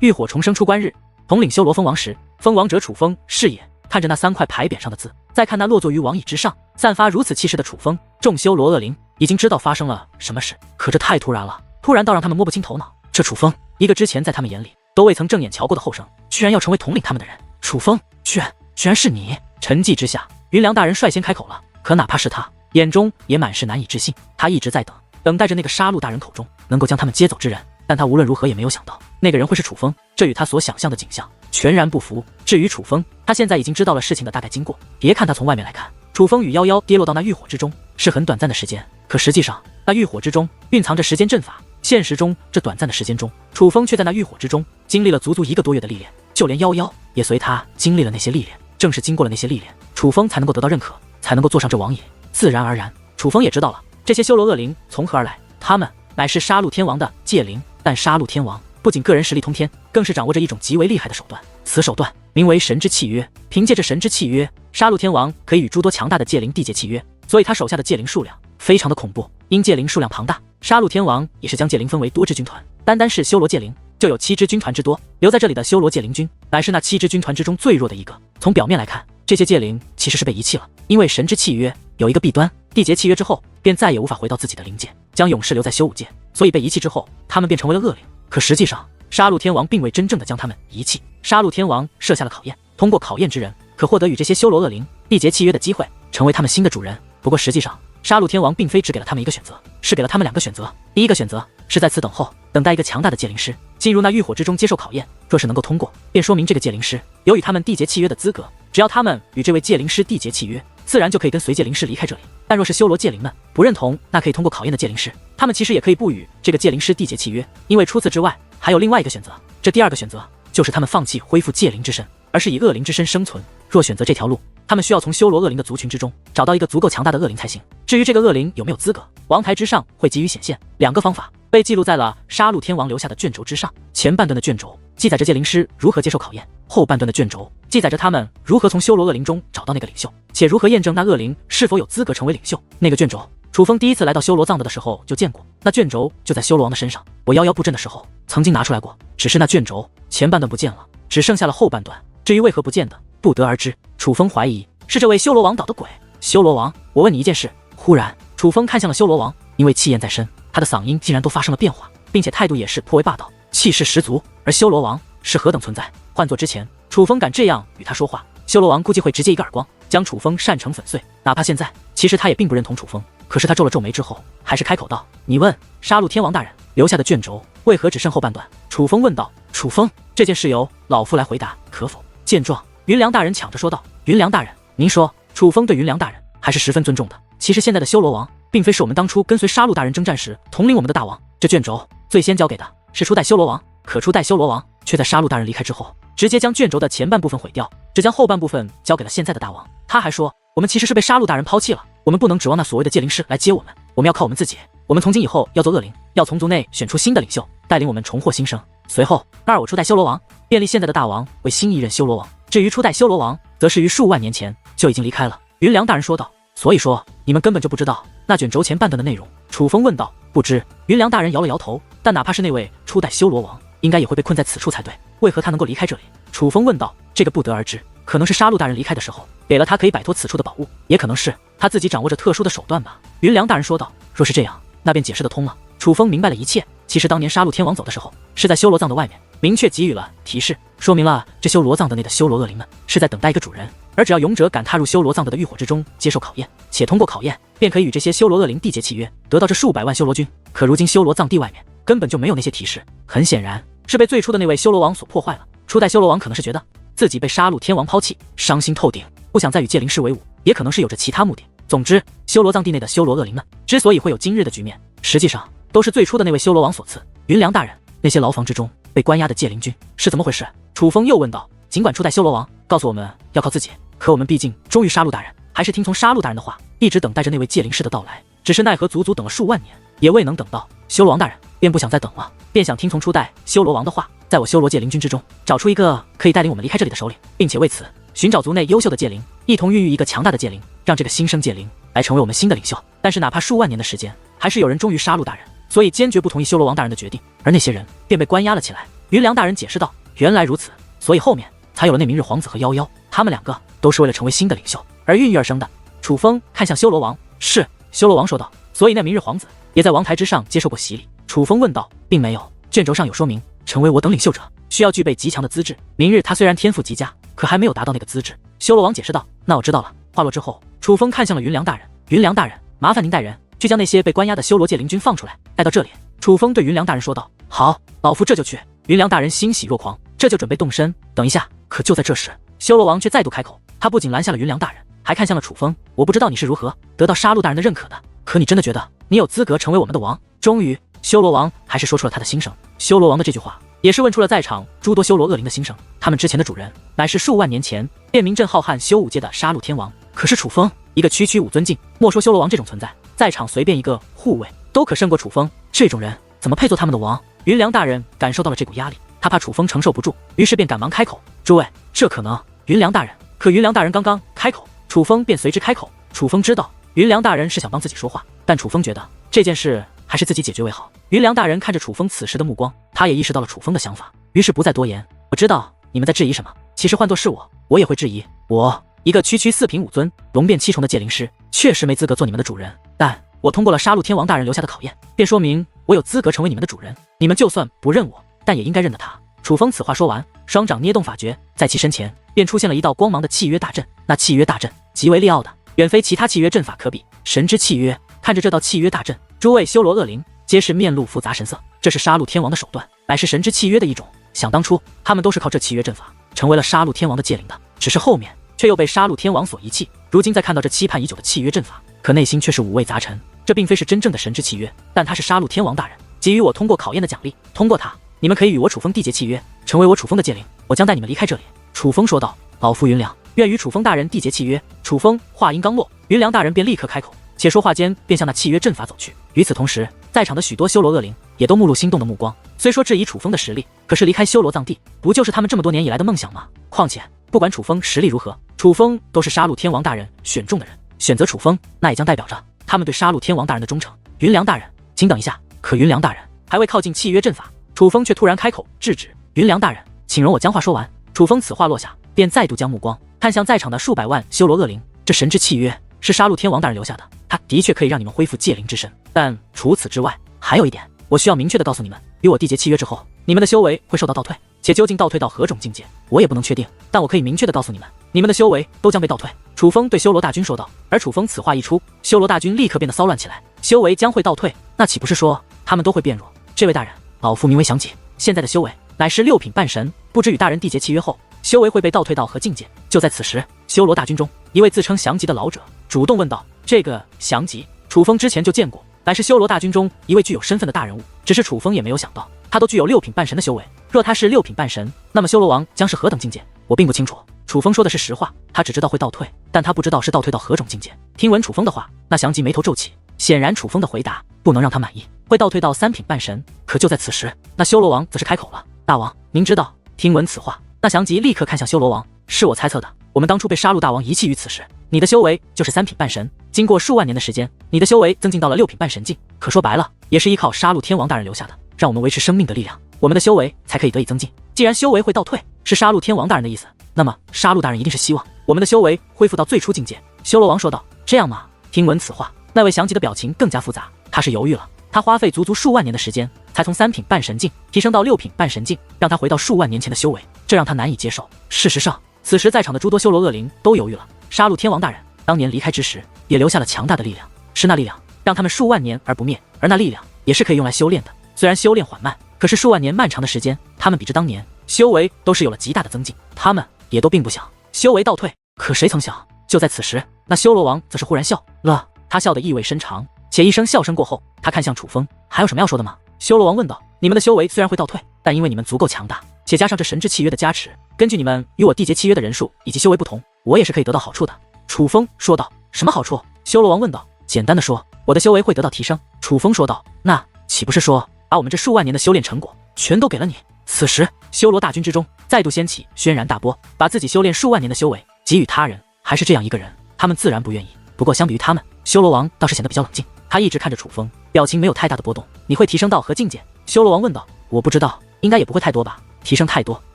浴火重生出关日，统领修罗封王时，封王者楚风视野看着那3块牌匾上的字，再看那落座于王椅之上，散发如此气势的楚风，众修罗恶灵已经知道发生了什么事，可这太突然了，突然到让他们摸不清头脑。这楚风，一个之前在他们眼里都未曾正眼瞧过的后生，居然要成为统领他们的人。楚风，居然是你！沉寂之下，云良大人率先开口了，可哪怕是他，眼中也满是难以置信。他一直在等待着那个杀戮大人口中能够将他们接走之人，但他无论如何也没有想到那个人会是楚风，这与他所想象的景象全然不符。至于楚风，他现在已经知道了事情的大概经过。别看他从外面来看，楚风与夭夭跌落到那浴火之中是很短暂的时间，可实际上那浴火之中蕴藏着时间阵法。现实中这短暂的时间中，楚风却在那浴火之中经历了足足1个多月的历练，就连夭夭也随他经历了那些历练。正是经过了那些历练，楚风才能够得到认可，才能够坐上这王椅。自然而然，楚风也知道了这些修罗恶灵从何而来，他们乃是杀戮天王的戒灵。但杀戮天王不仅个人实力通天，更是掌握着一种极为厉害的手段，此手段名为神之契约。凭借着神之契约，杀戮天王可以与诸多强大的戒灵缔结契约，所以他手下的戒灵数量非常的恐怖。因戒灵数量庞大，杀戮天王也是将戒灵分为多支军团，单单是修罗戒灵就有7支军团之多。留在这里的修罗戒灵军乃是那7支军团之中最弱的一个。从表面来看，这些戒灵其实是被遗弃了，因为神之契约有一个弊端，缔结契约之后便再也无法回到自己的灵界，将勇士留在修武界，所以被遗弃之后，他们便成为了恶灵。可实际上，杀戮天王并未真正的将他们遗弃，杀戮天王设下了考验，通过考验之人可获得与这些修罗恶灵缔结契约的机会，成为他们新的主人。不过实际上，杀戮天王并非只给了他们一个选择，是给了他们2个选择。第一个选择是在此等候，等待一个强大的戒灵师进入那浴火之中接受考验，若是能够通过，便说明这个戒灵师有与他们缔结契约的资格，只要他们与这位戒灵师缔结契约，自然就可以跟随戒灵师离开这里。但若是修罗戒灵们不认同那可以通过考验的戒灵师，他们其实也可以不与这个戒灵师缔结契约，因为除此之外还有另外一个选择。这第2个选择就是他们放弃恢复戒灵之身，而是以恶灵之身生存。若选择这条路，他们需要从修罗恶灵的族群之中找到一个足够强大的恶灵才行。至于这个恶灵有没有资格，王牌之上会给予显现。2个方法被记录在了杀戮天王留下的卷轴之上。前半段的卷轴记载着戒灵师如何接受考验，后半段的卷轴记载着他们如何从修罗恶灵中找到那个领袖，且如何验证那恶灵是否有资格成为领袖。那个卷轴，楚风第一次来到修罗藏的时候就见过，那卷轴就在修罗王的身上。我夭夭布阵的时候曾经拿出来过，只是那卷轴前半段不见了，只剩下了后半段。至于为何不见的，不得而知。楚风怀疑是这位修罗王捣的鬼。修罗王，我问你一件事。忽然，楚风看向了修罗王，因为气焰在身，他的嗓音竟然都发生了变化，并且态度也是颇为霸道，气势十足。而修罗王是何等存在？换作之前，楚风敢这样与他说话，修罗王估计会直接一个耳光将楚风扇成粉碎。哪怕现在，其实他也并不认同楚风，可是他皱了皱眉之后，还是开口道：“你问杀戮天王大人留下的卷轴为何只剩后半段？”楚风问道：“楚风，这件事由老夫来回答，可否？”见状，云良大人抢着说道：“云良大人，您说。”楚风对云良大人还是十分尊重的。其实现在的修罗王并非是我们当初跟随杀戮大人征战时统领我们的大王，这卷轴最先交给的是初代修罗王，可初代修罗王却在杀戮大人离开之后，直接将卷轴的前半部分毁掉，只将后半部分交给了现在的大王。他还说，我们其实是被杀戮大人抛弃了，我们不能指望那所谓的戒灵师来接我们，我们要靠我们自己。我们从今以后要做恶灵，要从族内选出新的领袖，带领我们重获新生。随后我初代修罗王便立现在的大王为新一任修罗王，至于初代修罗王则是于数万年前就已经离开了。云良大人说道：“所以说你们根本就不知道那卷轴前半段的内容。”楚风问道：“不知。”云良大人摇了摇头，但哪怕是那位初代修罗王，应该也会被困在此处才对，为何他能够离开这里？楚风问道：“这个不得而知，可能是杀戮大人离开的时候给了他可以摆脱此处的宝物，也可能是他自己掌握着特殊的手段吧。”云良大人说道：“若是这样，那便解释得通了。”楚风明白了一切。其实当年杀戮天王走的时候，是在修罗藏的外面明确给予了提示，说明了这修罗藏的内的修罗恶灵们是在等待一个主人，而只要勇者敢踏入修罗藏的浴火之中接受考验，且通过考验，便可以与这些修罗恶灵缔结契约，得到这数百万修罗军。可如今修罗藏地外面根本就没有那些提示，很显然是被最初的那位修罗王所破坏了。初代修罗王可能是觉得自己被杀戮天王抛弃，伤心透顶，不想再与戒灵师为伍，也可能是有着其他目的。总之，修罗藏地内的修罗恶灵们之所以会有今日的局面，实际上都是最初的那位修罗王所赐。云良大人，那些牢房之中被关押的戒灵军是怎么回事？楚风又问道。尽管初代修罗王告诉我们要靠自己，可我们毕竟忠于杀戮大人，还是听从杀戮大人的话，一直等待着那位戒灵师的到来。只是奈何足足等了数万年，也未能等到。修罗王大人便不想再等了，便想听从初代修罗王的话，在我修罗戒灵军之中找出一个可以带领我们离开这里的首领，并且为此寻找族内优秀的戒灵，一同孕育一个强大的戒灵，让这个新生戒灵来成为我们新的领袖。但是哪怕数万年的时间，还是有人忠于杀戮大人，所以坚决不同意修罗王大人的决定，而那些人便被关押了起来。云良大人解释道：“原来如此，所以后面才有了那明日皇子和夭夭，他们两个都是为了成为新的领袖而孕育而生的。”楚风看向修罗王，是。修罗王说道：“所以那明日皇子也在王台之上接受过洗礼？”楚风问道：“并没有，卷轴上有说明，成为我等领袖者需要具备极强的资质。明日他虽然天赋极佳，可还没有达到那个资质。”修罗王解释道：“那我知道了。”话落之后，楚风看向了云良大人：“云良大人，麻烦您带人去将那些被关押的修罗界灵君放出来，带到这里。”楚风对云良大人说道：“好，老夫这就去。”云良大人欣喜若狂，这就准备动身。等一下，可就在这时，修罗王却再度开口，他不仅拦下了云良大人，还看向了楚风：“我不知道你是如何得到杀戮大人的认可的，可你真的觉得你有资格成为我们的王？”终于，修罗王还是说出了他的心声。修罗王的这句话也是问出了在场诸多修罗恶灵的心声。他们之前的主人乃是数万年前便名震浩瀚修武界的杀戮天王，可是楚风一个区区5尊境，莫说修罗王这种存在，在场随便一个护卫都可胜过楚风，这种人怎么配做他们的王？云良大人感受到了这股压力，他怕楚风承受不住，于是便赶忙开口：“诸位，这可能……”云良大人，可云良大人刚刚开口，楚风便随之开口。楚风知道云良大人是想帮自己说话，但楚风觉得这件事还是自己解决为好。云良大人看着楚风此时的目光，他也意识到了楚风的想法，于是不再多言。我知道你们在质疑什么，其实换作是我也会质疑。我一个区区4品5尊、龙变7重的界灵师，确实没资格做你们的主人，但我通过了杀戮天王大人留下的考验，便说明我有资格成为你们的主人。你们就算不认我，但也应该认得他。楚风此话说完，双掌捏动法诀，在其身前便出现了一道光芒的契约大阵。那契约大阵极为利奥的，远非其他契约阵法可比，神之契约。看着这道契约大阵，诸位修罗恶灵皆是面露复杂神色。这是杀戮天王的手段，乃是神之契约的一种。想当初，他们都是靠这契约阵法成为了杀戮天王的界灵的，只是后面却又被杀戮天王所遗弃。如今再看到这期盼已久的契约阵法，可内心却是五味杂陈。这并非是真正的神之契约，但它是杀戮天王大人给予我通过考验的奖励。通过它，你们可以与我楚风缔结契约，成为我楚风的界灵。我将带你们离开这里。”楚风说道：“老夫云良愿与楚风大人缔结契约。”楚风话音刚落，云良大人便立刻开口，且说话间便向那契约阵法走去。与此同时，在场的许多修罗恶灵也都目露心动的目光。虽说质疑楚风的实力，可是离开修罗藏地，不就是他们这么多年以来的梦想吗？况且不管楚风实力如何，楚风都是杀戮天王大人选中的人，选择楚风，那也将代表着他们对杀戮天王大人的忠诚。云良大人，请等一下。可云良大人还未靠近契约阵法，楚风却突然开口制止：“云良大人，请容我将话说完。”楚风此话落下，便再度将目光看向在场的数百万修罗恶灵。这神之契约是杀戮天王大人留下的，他的确可以让你们恢复界灵之身，但除此之外，还有一点，我需要明确的告诉你们：与我缔结契约之后，你们的修为会受到倒退，且究竟倒退到何种境界，我也不能确定。但我可以明确的告诉你们，你们的修为都将被倒退。楚风对修罗大军说道。而楚风此话一出，修罗大军立刻变得骚乱起来。修为将会倒退，那岂不是说他们都会变弱？这位大人，老夫名为祥吉，现在的修为乃是6品半神，不知与大人缔结契约后，修为会被倒退到何境界？就在此时，修罗大军中一位自称祥吉的老者主动问道：“这个祥吉，楚风之前就见过，乃是修罗大军中一位具有身份的大人物。只是楚风也没有想到，他都具有6品半神的修为。若他是6品半神，那么修罗王将是何等境界？我并不清楚。”楚风说的是实话，他只知道会倒退，但他不知道是倒退到何种境界。听闻楚风的话，那祥吉眉头皱起，显然楚风的回答不能让他满意，会倒退到3品半神。可就在此时，那修罗王则是开口了：“大王，您知道？”听闻此话，那祥吉立刻看向修罗王：“是我猜测的，我们当初被杀戮大王遗弃于此时，你的修为就是3品半神，经过数万年的时间，你的修为增进到了6品半神境。可说白了，也是依靠杀戮天王大人留下的，让我们维持生命的力量，我们的修为才可以得以增进。既然修为会倒退，是杀戮天王大人的意思，那么杀戮大人一定是希望我们的修为恢复到最初境界。”修罗王说道：“这样吗？”听闻此话，那位祥吉的表情更加复杂，他是犹豫了。他花费足足数万年的时间，才从3品半神境提升到6品半神境，让他回到数万年前的修为，这让他难以接受。事实上，此时在场的诸多修罗恶灵都犹豫了。杀戮天王大人当年离开之时，也留下了强大的力量，是那力量让他们数万年而不灭，而那力量也是可以用来修炼的。虽然修炼缓慢，可是数万年漫长的时间，他们比之当年修为都是有了极大的增进，他们也都并不想修为倒退。可谁曾想，就在此时，那修罗王则是忽然笑了，他笑得意味深长，且一声笑声过后，他看向楚风：“还有什么要说的吗？”修罗王问道：“你们的修为虽然会倒退，但因为你们足够强大，且加上这神之契约的加持，根据你们与我缔结契约的人数以及修为不同，我也是可以得到好处的。”楚风说道：“什么好处？”修罗王问道。“简单的说，我的修为会得到提升。”楚风说道。“那岂不是说把我们这数万年的修炼成果全都给了你？”此时，修罗大军之中再度掀起轩然大波，把自己修炼数万年的修为给予他人，还是这样一个人，他们自然不愿意。不过相比于他们，修罗王倒是显得比较冷静，他一直看着楚风，表情没有太大的波动。“你会提升到何境界？”修罗王问道。“我不知道，应该也不会太多吧？提升太多，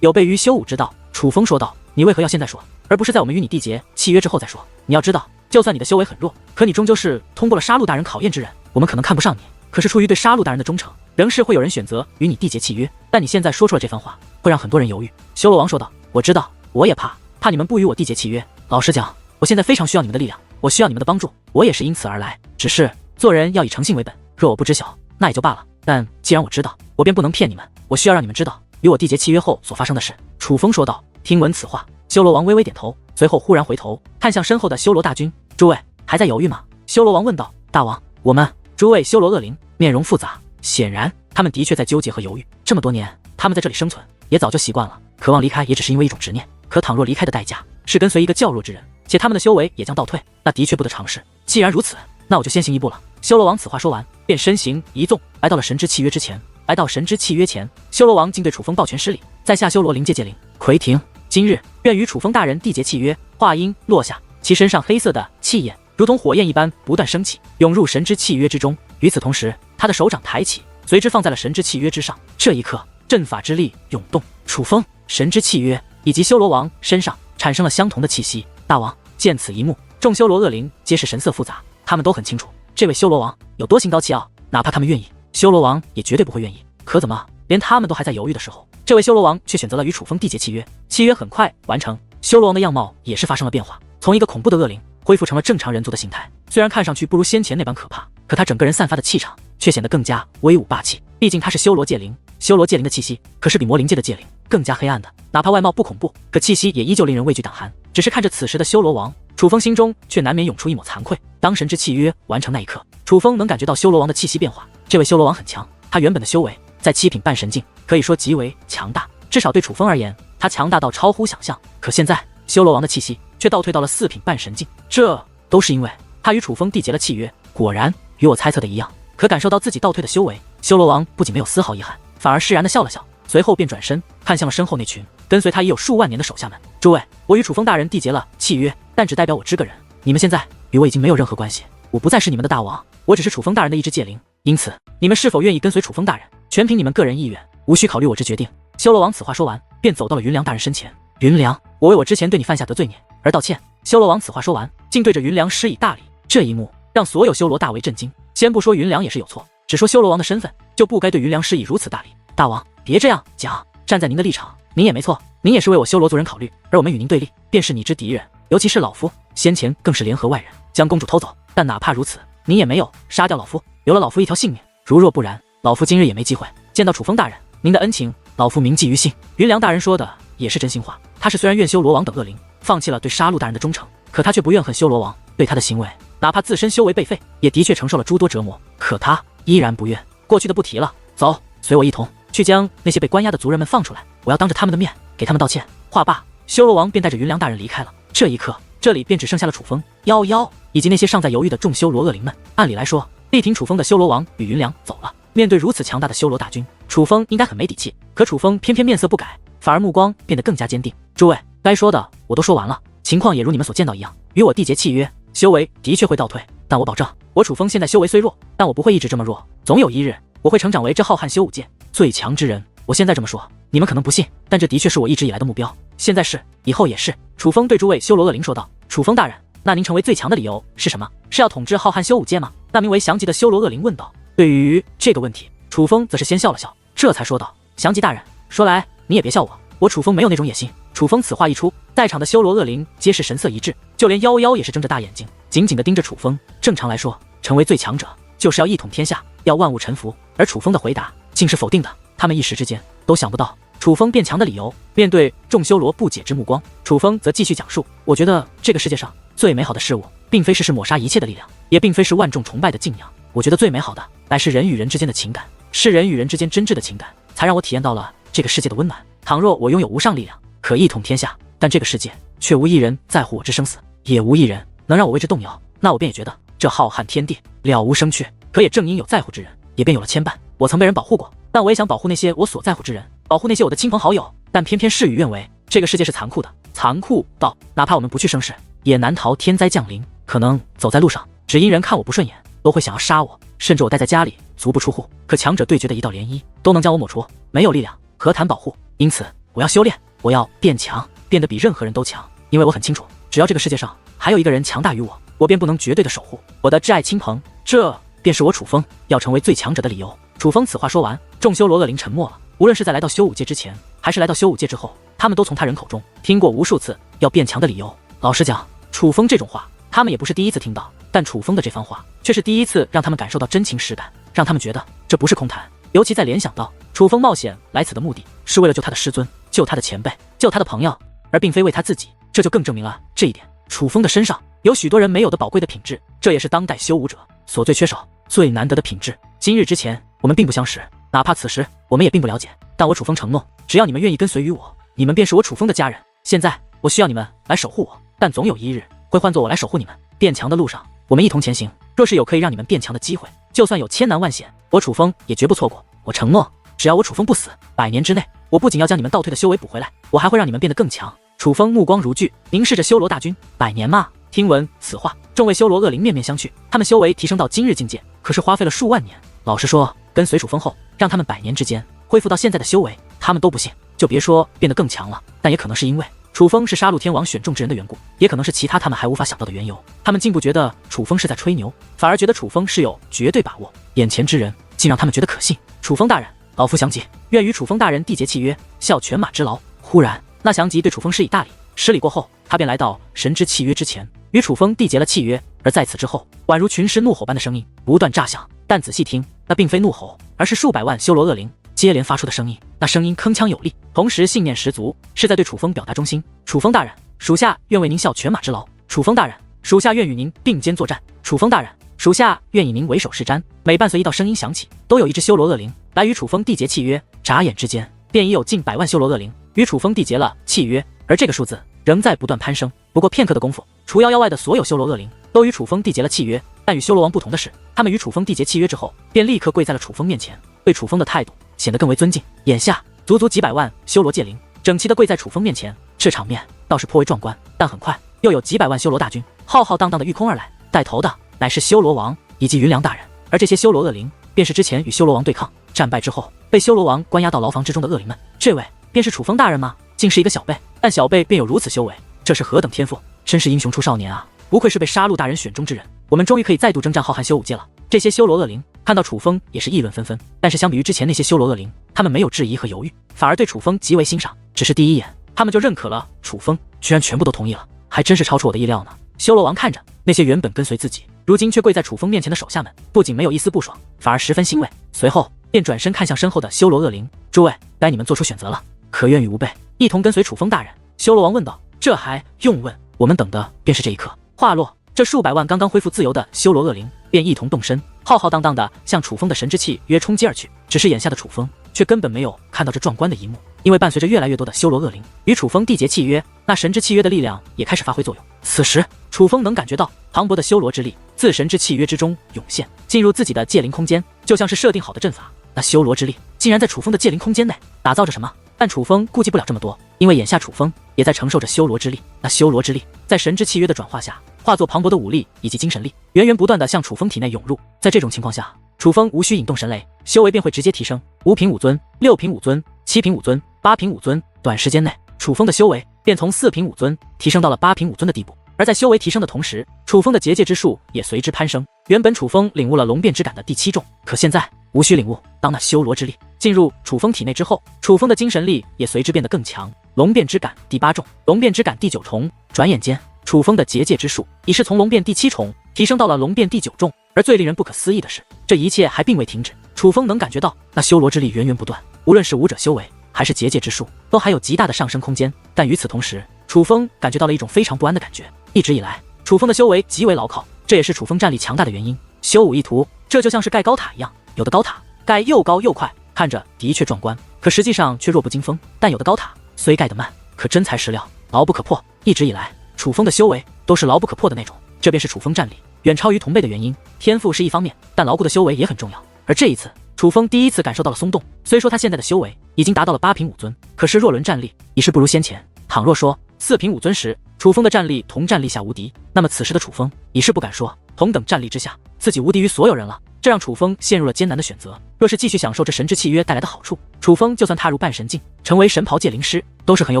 有悖于修武之道。楚风说道：“你为何要现在说，而不是在我们与你缔结契约之后再说？你要知道，就算你的修为很弱，可你终究是通过了杀戮大人考验之人。我们可能看不上你，可是出于对杀戮大人的忠诚，仍是会有人选择与你缔结契约。但你现在说出了这番话，会让很多人犹豫。”修罗王说道：“我知道，我也怕你们不与我缔结契约。老实讲，我现在非常需要你们的力量，我需要你们的帮助，我也是因此而来。只是做人要以诚信为本，若我不知晓，那也就罢了。但既然我知道，我便不能骗你们。我需要让你们知道与我缔结契约后所发生的事。”楚风说道。听闻此话，修罗王微微点头，随后忽然回头看向身后的修罗大军：“诸位还在犹豫吗？”修罗王问道。“大王，我们……”诸位修罗恶灵面容复杂，显然他们的确在纠结和犹豫。这么多年，他们在这里生存，也早就习惯了，渴望离开也只是因为一种执念。可倘若离开的代价是跟随一个较弱之人，且他们的修为也将倒退，那的确不得尝试。既然如此，那我就先行一步了。修罗王此话说完，便身形一纵，来到了神之契约之前。来到神之契约前，修罗王竟对楚风抱拳施礼，在下修罗灵界界灵奎廷，今日愿与楚风大人缔结契约。话音落下，其身上黑色的气焰如同火焰一般不断升起，涌入神之契约之中。与此同时，他的手掌抬起，随之放在了神之契约之上。这一刻，阵法之力涌动，楚风、神之契约以及修罗王身上产生了相同的气息。大王见此一幕，众修罗恶灵皆是神色复杂，他们都很清楚这位修罗王有多心高气傲，哪怕他们愿意，修罗王也绝对不会愿意。可怎么连他们都还在犹豫的时候，这位修罗王却选择了与楚风缔结契约。契约很快完成，修罗王的样貌也是发生了变化，从一个恐怖的恶灵恢复成了正常人族的形态。虽然看上去不如先前那般可怕，可他整个人散发的气场却显得更加威武霸气。毕竟他是修罗界灵，修罗界灵的气息可是比魔灵界的界灵更加黑暗的，哪怕外貌不恐怖，可气息也依旧令人畏惧胆寒。只是看着此时的修罗王，楚风心中却难免涌出一抹惭愧。当神之契约完成那一刻，楚风能感觉到修罗王的气息变化。这位修罗王很强，他原本的修为在7品半神境，可以说极为强大，至少对楚风而言，他强大到超乎想象。可现在修罗王的气息却倒退到了4品半神境，这都是因为他与楚风缔结了契约。果然与我猜测的一样，可感受到自己倒退的修为，修罗王不仅没有丝毫遗憾，反而释然地笑了笑，随后便转身看向了身后那群跟随他已有数万年的手下们。诸位，我与楚风大人缔结了契约，但只代表我知个人，你们现在与我已经没有任何关系，我不再是你们的大王，我只是楚风大人的一只界灵。因此你们是否愿意跟随楚风大人，全凭你们个人意愿，无需考虑我之决定。修罗王此话说完，便走到了云良大人身前。云良，我为我之前对你犯下得罪孽而道歉。修罗王此话说完，竟对着云良施以大礼。这一幕让所有修罗大为震惊。先不说云良也是有错，只说修罗王的身份，就不该对云良施以如此大礼。大王别这样讲，站在您的立场，您也没错，您也是为我修罗族人考虑，而我们与您对立，便是你之敌人，尤其是老夫，先前更是联合外人将公主偷走。但哪怕如此，您也没有杀掉老夫，留了老夫一条性命。如若不然，老夫今日也没机会见到楚风大人，您的恩情，老夫铭记于心。云良大人说的也是真心话，他是虽然怨修罗王等恶灵放弃了对杀戮大人的忠诚，可他却不怨恨修罗王对他的行为，哪怕自身修为被废，也的确承受了诸多折磨，可他依然不怨。过去的不提了，走，随我一同去将那些被关押的族人们放出来，我要当着他们的面给他们道歉。话罢，修罗王便带着云良大人离开了。这一刻，这里便只剩下了楚风、夭夭以及那些尚在犹豫的众修罗恶灵们。按理来说，力挺楚风的修罗王与云良走了，面对如此强大的修罗大军，楚风应该很没底气，可楚风偏偏面色不改，反而目光变得更加坚定。诸位，该说的我都说完了，情况也如你们所见到一样，与我缔结契约，修为的确会倒退，但我保证，我楚风现在修为虽弱，但我不会一直这么弱，总有一日我会成长为这浩瀚修武界最强之人。我现在这么说，你们可能不信，但这的确是我一直以来的目标，现在是，以后也是。楚风对诸位修罗恶灵说道。楚风大人，那您成为最强的理由是什么？是要统治浩瀚修武界吗？那名为祥吉的修罗恶灵问道。对于这个问题，楚风则是先笑了笑，这才说道：祥吉大人，说来你也别笑我，我楚风没有那种野心。楚风此话一出，在场的修罗恶灵皆是神色一致，就连夭夭也是睁着大眼睛紧紧地盯着楚风。正常来说，成为最强者就是要一统天下，要万物臣服，而楚风的回答竟是否定的，他们一时之间都想不到楚风变强的理由。面对众修罗不解之目光，楚风则继续讲述：我觉得这个世界上最美好的事物，并非是抹杀一切的力量，也并非是万众崇拜的敬仰，我觉得最美好的乃是人与人之间的情感，是人与人之间真挚的情感，才让我体验到了这个世界的温暖。倘若我拥有无上力量，可一统天下，但这个世界却无一人在乎我之生死，也无一人能让我为之动摇，那我便也觉得这浩瀚天地了无生趣。可也正因有在乎之人，也便有了牵绊。我曾被人保护过，但我也想保护那些我所在乎之人，保护那些我的亲朋好友，但偏偏事与愿违。这个世界是残酷的，残酷到哪怕我们不去生事，也难逃天灾降临。可能走在路上，只因人看我不顺眼，都会想要杀我，甚至我待在家里足不出户，可强者对决的一道涟漪都能将我抹除。没有力量，何谈保护？因此我要修炼，我要变强，变得比任何人都强。因为我很清楚，只要这个世界上还有一个人强大于我，我便不能绝对的守护我的挚爱亲朋。这便是我楚风要成为最强者的理由。楚风此话说完，众修罗恶灵沉默了。无论是在来到修武界之前，还是来到修武界之后，他们都从他人口中听过无数次要变强的理由。老实讲，楚风这种话，他们也不是第一次听到，但楚风的这番话却是第一次让他们感受到真情实感，让他们觉得这不是空谈。尤其在联想到楚风冒险来此的目的是为了救他的师尊，救他的前辈，救他的朋友，而并非为他自己，这就更证明了这一点。楚风的身上有许多人没有的宝贵的品质，这也是当代修武者所最缺少、最难得的品质。今日之前我们并不相识，哪怕此时我们也并不了解，但我楚风承诺，只要你们愿意跟随于我，你们便是我楚风的家人。现在我需要你们来守护我，但总有一日会换作我来守护你们。变强的路上，我们一同前行。若是有可以让你们变强的机会，就算有千难万险，我楚风也绝不错过。我承诺，只要我楚风不死，100年之内，我不仅要将你们倒退的修为补回来，我还会让你们变得更强。楚风目光如炬，凝视着修罗大军。100年嘛。听闻此话，众位修罗恶灵面面相觑。他们修为提升到今日境界，可是花费了数万年。老实说，跟随楚风后，让他们100年之间恢复到现在的修为，他们都不信。就别说变得更强了，但也可能是因为楚风是杀戮天王选中之人的缘故，也可能是其他他们还无法想到的缘由。他们竟不觉得楚风是在吹牛，反而觉得楚风是有绝对把握。眼前之人竟让他们觉得可信。楚风大人，老夫降级，愿与楚风大人缔结契约，效犬马之劳。忽然，那降级对楚风施以大礼。施礼过后，他便来到神之契约之前，与楚风缔结了契约。而在此之后，宛如群狮怒吼般的声音不断炸响，但仔细听，那并非怒吼，而是数百万修罗恶灵接连发出的声音。那声音铿锵有力，同时信念十足，是在对楚风表达忠心。楚风大人，属下愿为您效犬马之劳。楚风大人，属下愿与您并肩作战。楚风大人，属下愿以您为首施瞻。每伴随一道声音响起，都有一只修罗恶灵来与楚风缔结契约。眨眼之间，便已有近100万修罗恶灵与楚风缔结了契约，而这个数字仍在不断攀升。不过片刻的功夫，除妖妖外的所有修罗恶灵都与楚风缔结了契约。但与修罗王不同的是，他们与楚风缔结契约之后，便立刻跪在了楚风面前，对楚风的态度显得更为尊敬。眼下足足几百万修罗界灵整齐地跪在楚风面前，这场面倒是颇为壮观。但很快又有几百万修罗大军浩浩荡荡地御空而来，带头的乃是修罗王以及云良大人。而这些修罗恶灵便是之前与修罗王对抗战败之后被修罗王关押到牢房之中的恶灵们。这位便是楚风大人吗？竟是一个小辈，但小辈便有如此修为，这是何等天赋，真是英雄出少年啊！不愧是被杀戮大人选中之人，我们终于可以再度征战浩瀚修武界了。这些修罗恶灵看到楚风也是议论纷纷，但是相比于之前那些修罗恶灵，他们没有质疑和犹豫，反而对楚风极为欣赏。只是第一眼他们就认可了楚风，居然全部都同意了，还真是超出我的意料呢。修罗王看着那些原本跟随自己，如今却跪在楚风面前的手下们，不仅没有一丝不爽，反而十分欣慰。随后便转身看向身后的修罗恶灵，诸位，该你们做出选择了，可愿与吾辈一同跟随楚风大人？修罗王问道。这还用问，我们等的便是这一刻。话落，这数百万刚刚恢复自由的修罗恶灵便一同动身，浩浩荡荡的向楚风的神之契约冲击而去。只是眼下的楚风却根本没有看到这壮观的一幕，因为伴随着越来越多的修罗恶灵与楚风缔结契约，那神之契约的力量也开始发挥作用。此时楚风能感觉到磅礴的修罗之力自神之契约之中涌现，进入自己的界灵空间，就像是设定好的阵法。那修罗之力竟然在楚风的界灵空间内打造着什么？但楚风顾及不了这么多，因为眼下楚风也在承受着修罗之力。那修罗之力在神之契约的转化下，化作磅礴的武力以及精神力，源源不断的向楚风体内涌入。在这种情况下，楚风无需引动神雷，修为便会直接提升，5品5尊、6品5尊、7品5尊、8品5尊。短时间内，楚风的修为便从4品5尊提升到了8品5尊的地步。而在修为提升的同时，楚风的结界之术也随之攀升。原本楚风领悟了龙变之感的第7重，可现在无需领悟。当那修罗之力进入楚风体内之后，楚风的精神力也随之变得更强。龙变之感第8重，龙变之感第9重。转眼间，楚风的结界之术已是从龙变第7重提升到了龙变第9重。而最令人不可思议的是，这一切还并未停止。楚风能感觉到那修罗之力源源不断，无论是武者修为还是结界之术，都还有极大的上升空间。但与此同时，楚风感觉到了一种非常不安的感觉。一直以来，楚风的修为极为牢靠，这也是楚风战力强大的原因。修武一途，这就像是盖高塔一样，有的高塔盖又高又快，看着的确壮观，可实际上却弱不禁风。但有的高塔虽盖得慢，可真材实料，牢不可破。一直以来，楚风的修为都是牢不可破的那种，这便是楚风战力远超于同辈的原因。天赋是一方面，但牢固的修为也很重要。而这一次，楚风第一次感受到了松动。虽说他现在的修为已经达到了8品5尊，可是若论战力已是不如先前。倘若说4品武尊时，楚风的战力同战力下无敌，那么此时的楚风已是不敢说同等战力之下自己无敌于所有人了，这让楚风陷入了艰难的选择。若是继续享受这神之契约带来的好处，楚风就算踏入半神境，成为神袍界灵师都是很有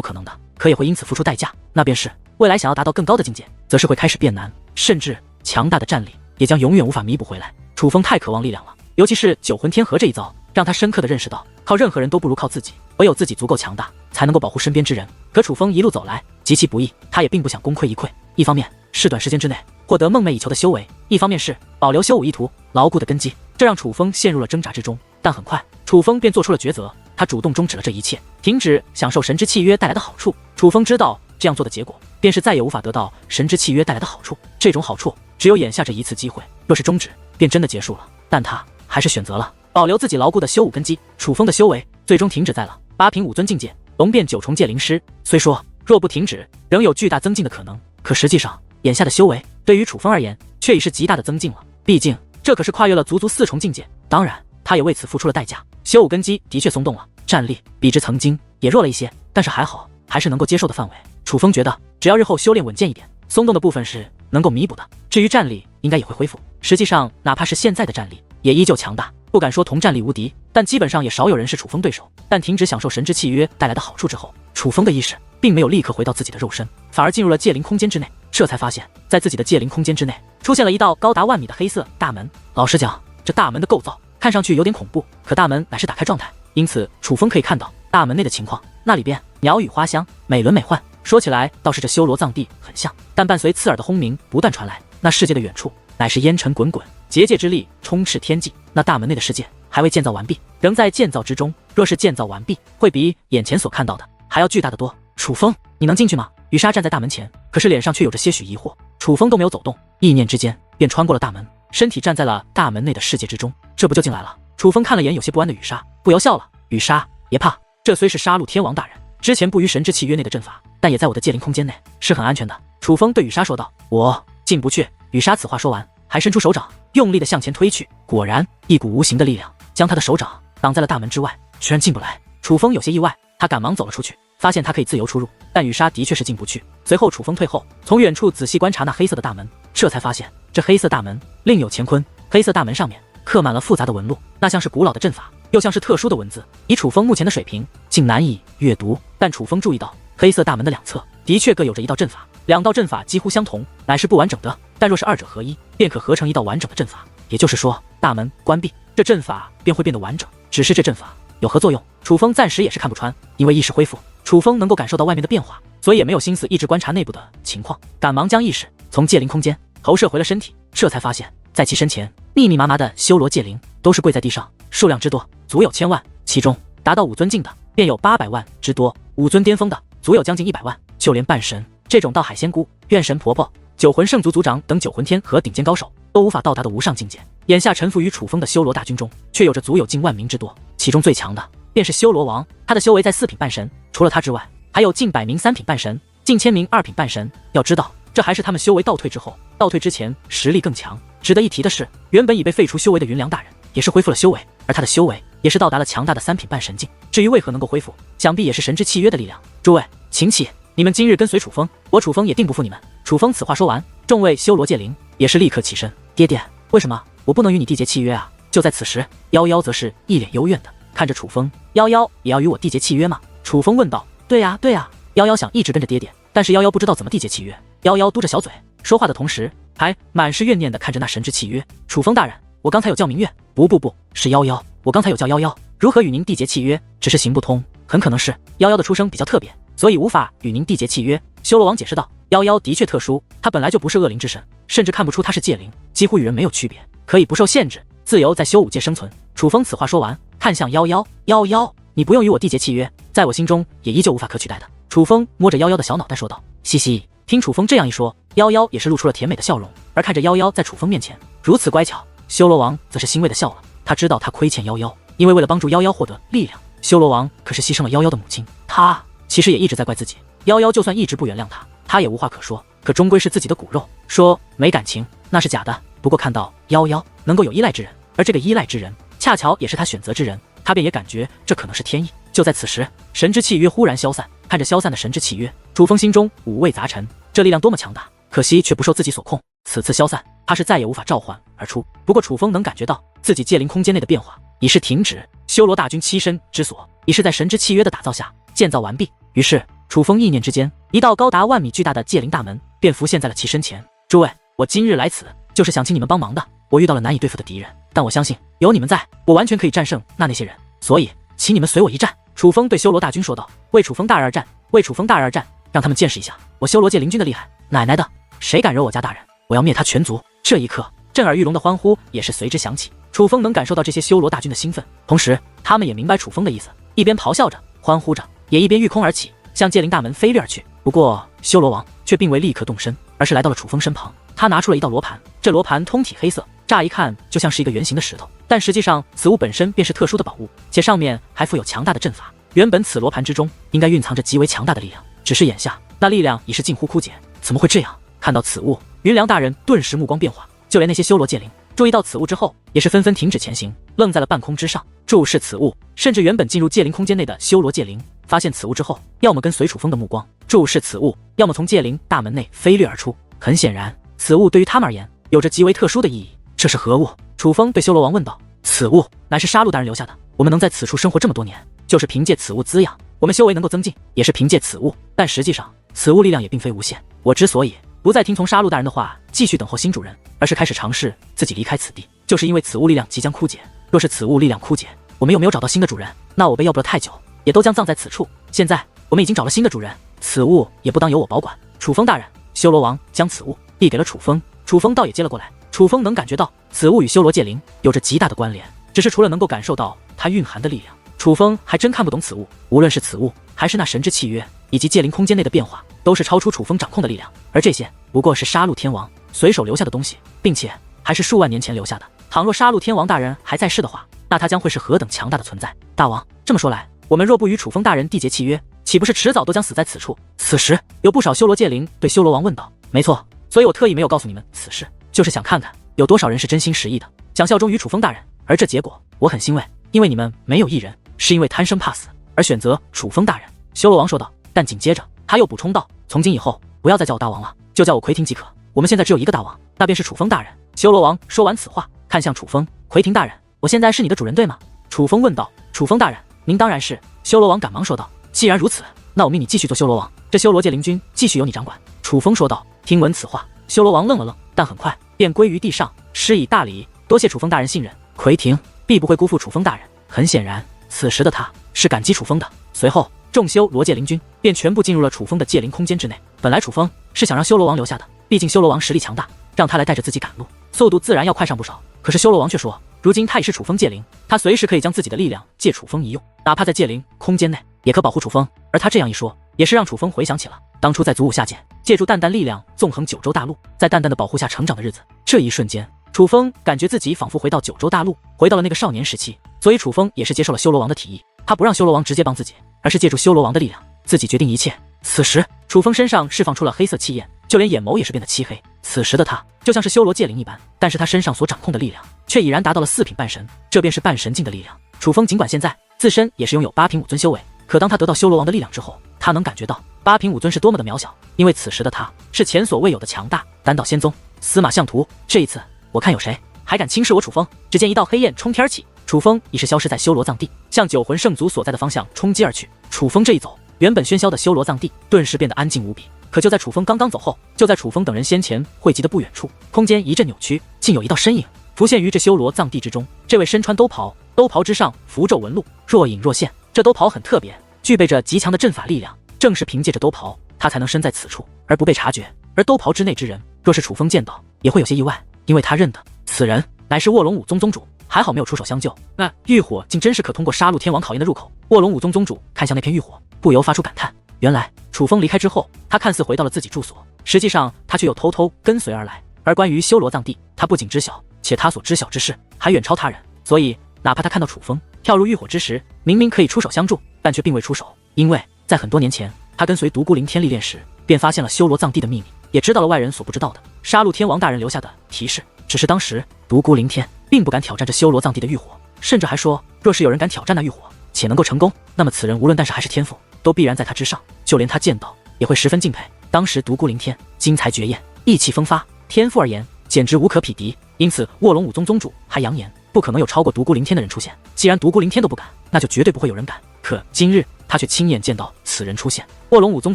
可能的，可也会因此付出代价，那便是未来想要达到更高的境界，则是会开始变难，甚至强大的战力也将永远无法弥补回来。楚风太渴望力量了，尤其是9魂天河这一遭，让他深刻的认识到，靠任何人都不如靠自己，唯有自己足够强大，才能够保护身边之人。可楚风一路走来极其不易，他也并不想功亏一篑，一方面是短时间之内获得梦寐以求的修为，一方面是保留修武意图牢固的根基，这让楚风陷入了挣扎之中。但很快，楚风便做出了抉择，他主动终止了这一切，停止享受神之契约带来的好处。楚风知道这样做的结果，便是再也无法得到神之契约带来的好处，这种好处只有眼下这一次机会，若是终止，便真的结束了。但他还是选择了保留自己牢固的修武根基。楚风的修为最终停止在了8品武尊境界，龙变9重界灵师。虽说若不停止，仍有巨大增进的可能，可实际上眼下的修为对于楚风而言，却已是极大的增进了。毕竟这可是跨越了足足4重境界，当然他也为此付出了代价。修武根基的确松动了，战力比之曾经也弱了一些，但是还好，还是能够接受的范围。楚风觉得，只要日后修炼稳健一点，松动的部分是能够弥补的。至于战力，应该也会恢复。实际上，哪怕是现在的战力，也依旧强大，不敢说同战力无敌，但基本上也少有人是楚风对手。但停止享受神之契约带来的好处之后，楚风的意识并没有立刻回到自己的肉身，反而进入了界灵空间之内。这才发现，在自己的界灵空间之内，出现了一道高达1万米的黑色大门。老实讲，这大门的构造看上去有点恐怖，可大门乃是打开状态，因此楚风可以看到大门内的情况。那里边鸟语花香，美轮美奂，说起来倒是这修罗藏地很像。但伴随刺耳的轰鸣不断传来，那世界的远处乃是烟尘滚滚，结界之力充斥天际。那大门内的世界还未建造完毕，仍在建造之中，若是建造完毕，会比眼前所看到的还要巨大的多。楚风，你能进去吗？雨莎站在大门前，可是脸上却有着些许疑惑。楚风都没有走动，意念之间便穿过了大门，身体站在了大门内的世界之中。这不就进来了？楚风看了眼有些不安的雨莎，不由笑了。雨莎，别怕，这虽是杀戮天王大人之前布于神之契约内的阵法，但也在我的界灵空间内，是很安全的。楚风对雨莎说道。我进不去。雨莎此话说完，还伸出手掌，用力的向前推去。果然，一股无形的力量将他的手掌挡在了大门之外，居然进不来。楚风有些意外，他赶忙走了出去，发现他可以自由出入，但雨莎的确是进不去。随后楚风退后，从远处仔细观察那黑色的大门，这才发现这黑色大门另有乾坤。黑色大门上面刻满了复杂的纹路，那像是古老的阵法，又像是特殊的文字，以楚风目前的水平竟难以阅读。但楚风注意到，黑色大门的两侧的确各有着一道阵法，两道阵法几乎相同，乃是不完整的，但若是二者合一，便可合成一道完整的阵法。也就是说，大门关闭，这阵法便会变得完整。只是这阵法有何作用，楚风暂时也是看不穿。因为意识恢复，楚风能够感受到外面的变化，所以也没有心思一直观察内部的情况，赶忙将意识从界灵空间投射回了身体。这才发现，在其身前密密麻麻的修罗界灵都是跪在地上，数量之多足有1000万，其中达到5尊境的便有800万之多，5尊巅峰的足有将近100万，就连半神这种道海仙姑、怨神婆婆、9魂圣族族长等9魂天和顶尖高手都无法到达的无上境界，眼下臣服于楚风的修罗大军中，却有着足有近10000名之多。其中最强的便是修罗王，他的修为在4品半神，除了他之外，还有近100名3品半神，近1000名2品半神。要知道，这还是他们修为倒退之后，倒退之前实力更强。值得一提的是，原本已被废除修为的云良大人也是恢复了修为，而他的修为也是到达了强大的3品半神境。至于为何能够恢复，想必也是神之契约的力量。诸位，请起，你们今日跟随楚风，我楚风也定不负你们。楚风此话说完，众位修罗界灵也是立刻起身。爹爹，为什么我不能与你缔结契约啊？就在此时，夭夭则是一脸幽怨的看着楚风。夭夭也要与我缔结契约吗？楚风问道。对呀对呀，夭夭想一直跟着爹爹，但是夭夭不知道怎么缔结契约。夭夭嘟着小嘴说话的同时，还满是怨念的看着那神之契约。楚风大人，我刚才有叫明月，不，是夭夭，我刚才有叫夭夭，如何与您缔结契约，只是行不通。很可能是夭夭的出生比较特别，所以无法与您缔结契约。修罗王解释道。夭夭的确特殊，他本来就不是恶灵之神，甚至看不出他是界灵，几乎与人没有区别，可以不受限制，自由在修武界生存。楚风此话说完，看向夭夭。夭夭，你不用与我缔结契约，在我心中也依旧无法可取代的。楚风摸着夭夭的小脑袋说道。嘻嘻，听楚风这样一说，夭夭也是露出了甜美的笑容。而看着夭夭在楚风面前如此乖巧，修罗王则是欣慰的笑了。他知道他亏欠夭夭，因为为了帮助夭夭获得力量，修罗王可是牺牲了夭夭的母亲。他其实也一直在怪自己，夭夭就算一直不原谅他也无话可说，可终归是自己的骨肉，说没感情那是假的。不过看到夭夭能够有依赖之人，而这个依赖之人恰巧也是他选择之人，他便也感觉这可能是天意。就在此时，神之契约忽然消散，看着消散的神之契约，楚风心中五味杂陈。这力量多么强大，可惜却不受自己所控。此次消散，他是再也无法召唤而出。不过楚风能感觉到自己界灵空间内的变化已是停止，修罗大军栖身之所已是在神之契约的打造下建造完毕。于是楚风意念之间，一道高达万米巨大的界灵大门便浮现在了其身前。诸位，我今日来此就是想请你们帮忙的。我遇到了难以对付的敌人，但我相信有你们在，我完全可以战胜那些人，所以请你们随我一战。楚风对修罗大军说道：“为楚风大人而战，为楚风大人而战，让他们见识一下我修罗界灵军的厉害。奶奶的，谁敢惹我家大人，我要灭他全族！”这一刻，震耳欲聋的欢呼也是随之响起。楚风能感受到这些修罗大军的兴奋，同时他们也明白楚风的意思，一边咆哮着欢呼着，也一边御空而起，向界灵大门飞掠而去。不过修罗王却并未立刻动身，而是来到了楚风身旁。他拿出了一道罗盘，这罗盘通体黑色，乍一看就像是一个圆形的石头，但实际上此物本身便是特殊的宝物，且上面还附有强大的阵法。原本此罗盘之中应该蕴藏着极为强大的力量，只是眼下那力量已是近乎枯竭。怎么会这样？看到此物，云良大人顿时目光变化，就连那些修罗界灵注意到此物之后，也是纷纷停止前行，愣在了半空之上，注视此物。甚至原本进入界灵空间内的修罗界灵发现此物之后，要么跟随楚风的目光注视此物，要么从界灵大门内飞掠而出。很显然，此物对于他们而言有着极为特殊的意义。这是何物？楚风对修罗王问道。此物乃是杀戮大人留下的，我们能在此处生活这么多年，就是凭借此物滋养，我们修为能够增进，也是凭借此物。但实际上，此物力量也并非无限。我之所以不再听从杀戮大人的话，继续等候新主人，而是开始尝试自己离开此地，就是因为此物力量即将枯竭。若是此物力量枯竭，我们又没有找到新的主人，那我被要不了太久，也都将葬在此处。现在我们已经找了新的主人，此物也不当由我保管。楚风大人，修罗王将此物递给了楚风，楚风倒也接了过来。楚风能感觉到此物与修罗界灵有着极大的关联，只是除了能够感受到它蕴含的力量，楚风还真看不懂此物。无论是此物，还是那神之契约，以及界灵空间内的变化，都是超出楚风掌控的力量。而这些不过是杀戮天王随手留下的东西，并且还是数万年前留下的。倘若杀戮天王大人还在世的话，那他将会是何等强大的存在！大王，这么说来，我们若不与楚风大人缔结契约，岂不是迟早都将死在此处？此时有不少修罗界灵对修罗王问道。没错，所以我特意没有告诉你们此事，就是想看看有多少人是真心实意的想效忠于楚风大人。而这结果我很欣慰，因为你们没有一人是因为贪生怕死而选择楚风大人。修罗王说道。但紧接着他又补充道，从今以后不要再叫我大王了，就叫我奎廷即可。我们现在只有一个大王，那便是楚风大人。修罗王说完此话，看向楚风，奎廷大人，我现在是你的主人对吗？楚风问道。楚风大人，您当然是。修罗王赶忙说道。既然如此，那我命你继续做修罗王，这修罗界灵军继续由你掌管。楚风说道。听闻此话，修罗王愣了愣，但很快便归于地上，施以大礼，多谢楚风大人信任，奎廷必不会辜负楚风大人。很显然，此时的他是感激楚风的。随后众修罗界灵军便全部进入了楚风的界灵空间之内。本来楚风是想让修罗王留下的，毕竟修罗王实力强大，让他来带着自己赶路，速度自然要快上不少。可是修罗王却说，如今他已是楚风界灵，他随时可以将自己的力量借楚风一用，哪怕在界灵空间内也可保护楚风。而他这样一说，也是让楚风回想起了当初在祖武下界，借助淡淡力量纵横九州大陆，在淡淡的保护下成长的日子。这一瞬间，楚风感觉自己仿佛回到九州大陆，回到了那个少年时期。所以楚风也是接受了修罗王的提议，他不让修罗王直接帮自己，而是借助修罗王的力量自己决定一切。此时楚风身上释放出了黑色气焰，就连眼眸也是变得漆黑。此时的他就像是修罗界灵一般，但是他身上所掌控的力量却已然达到了4品半神，这便是半神境的力量。楚风尽管现在自身也是拥有8品5尊修为，可当他得到修罗王的力量之后，他能感觉到8品5尊是多么的渺小，因为此时的他是前所未有的强大。丹道仙宗司马相图，这一次我看有谁还敢轻视我楚风。只见一道黑焰冲天起，楚风已是消失在修罗藏地，向九魂圣族所在的方向冲击而去。楚风这一走，原本喧嚣的修罗藏地顿时变得安静无比。可就在楚风刚刚走后，就在楚风等人先前汇集的不远处，空间一阵扭曲，竟有一道身影浮现于这修罗藏地之中。这位身穿兜袍，兜袍之上符咒纹路若隐若现，这兜袍很特别，具备着极强的阵法力量。正是凭借着兜袍，他才能身在此处而不被察觉。而兜袍之内之人，若是楚风见到，也会有些意外，因为他认得此人乃是卧龙武宗宗主。还好没有出手相救，那浴火竟真是可通过杀戮天王考验的入口。卧龙武宗宗主看向那片浴火，不由发出感叹，原来楚风离开之后，他看似回到了自己住所，实际上他却又偷偷跟随而来。而关于修罗藏地，他不仅知晓，且他所知晓之事还远超他人。所以哪怕他看到楚风跳入浴火之时，明明可以出手相助，但却并未出手，因为在很多年前，他跟随独孤灵天历练时，便发现了修罗藏地的秘密，也知道了外人所不知道的杀戮天王大人留下的提示。只是当时独孤灵天并不敢挑战这修罗藏地的浴火，甚至还说，若是有人敢挑战那浴火且能够成功，那么此人无论但是还是天赋都必然在他之上，就连他见到也会十分敬佩。当时独孤凌天精才绝艳，意气风发，天赋而言简直无可匹敌，因此卧龙武宗宗主还扬言不可能有超过独孤凌天的人出现。既然独孤凌天都不敢，那就绝对不会有人敢。可今日他却亲眼见到此人出现。卧龙武宗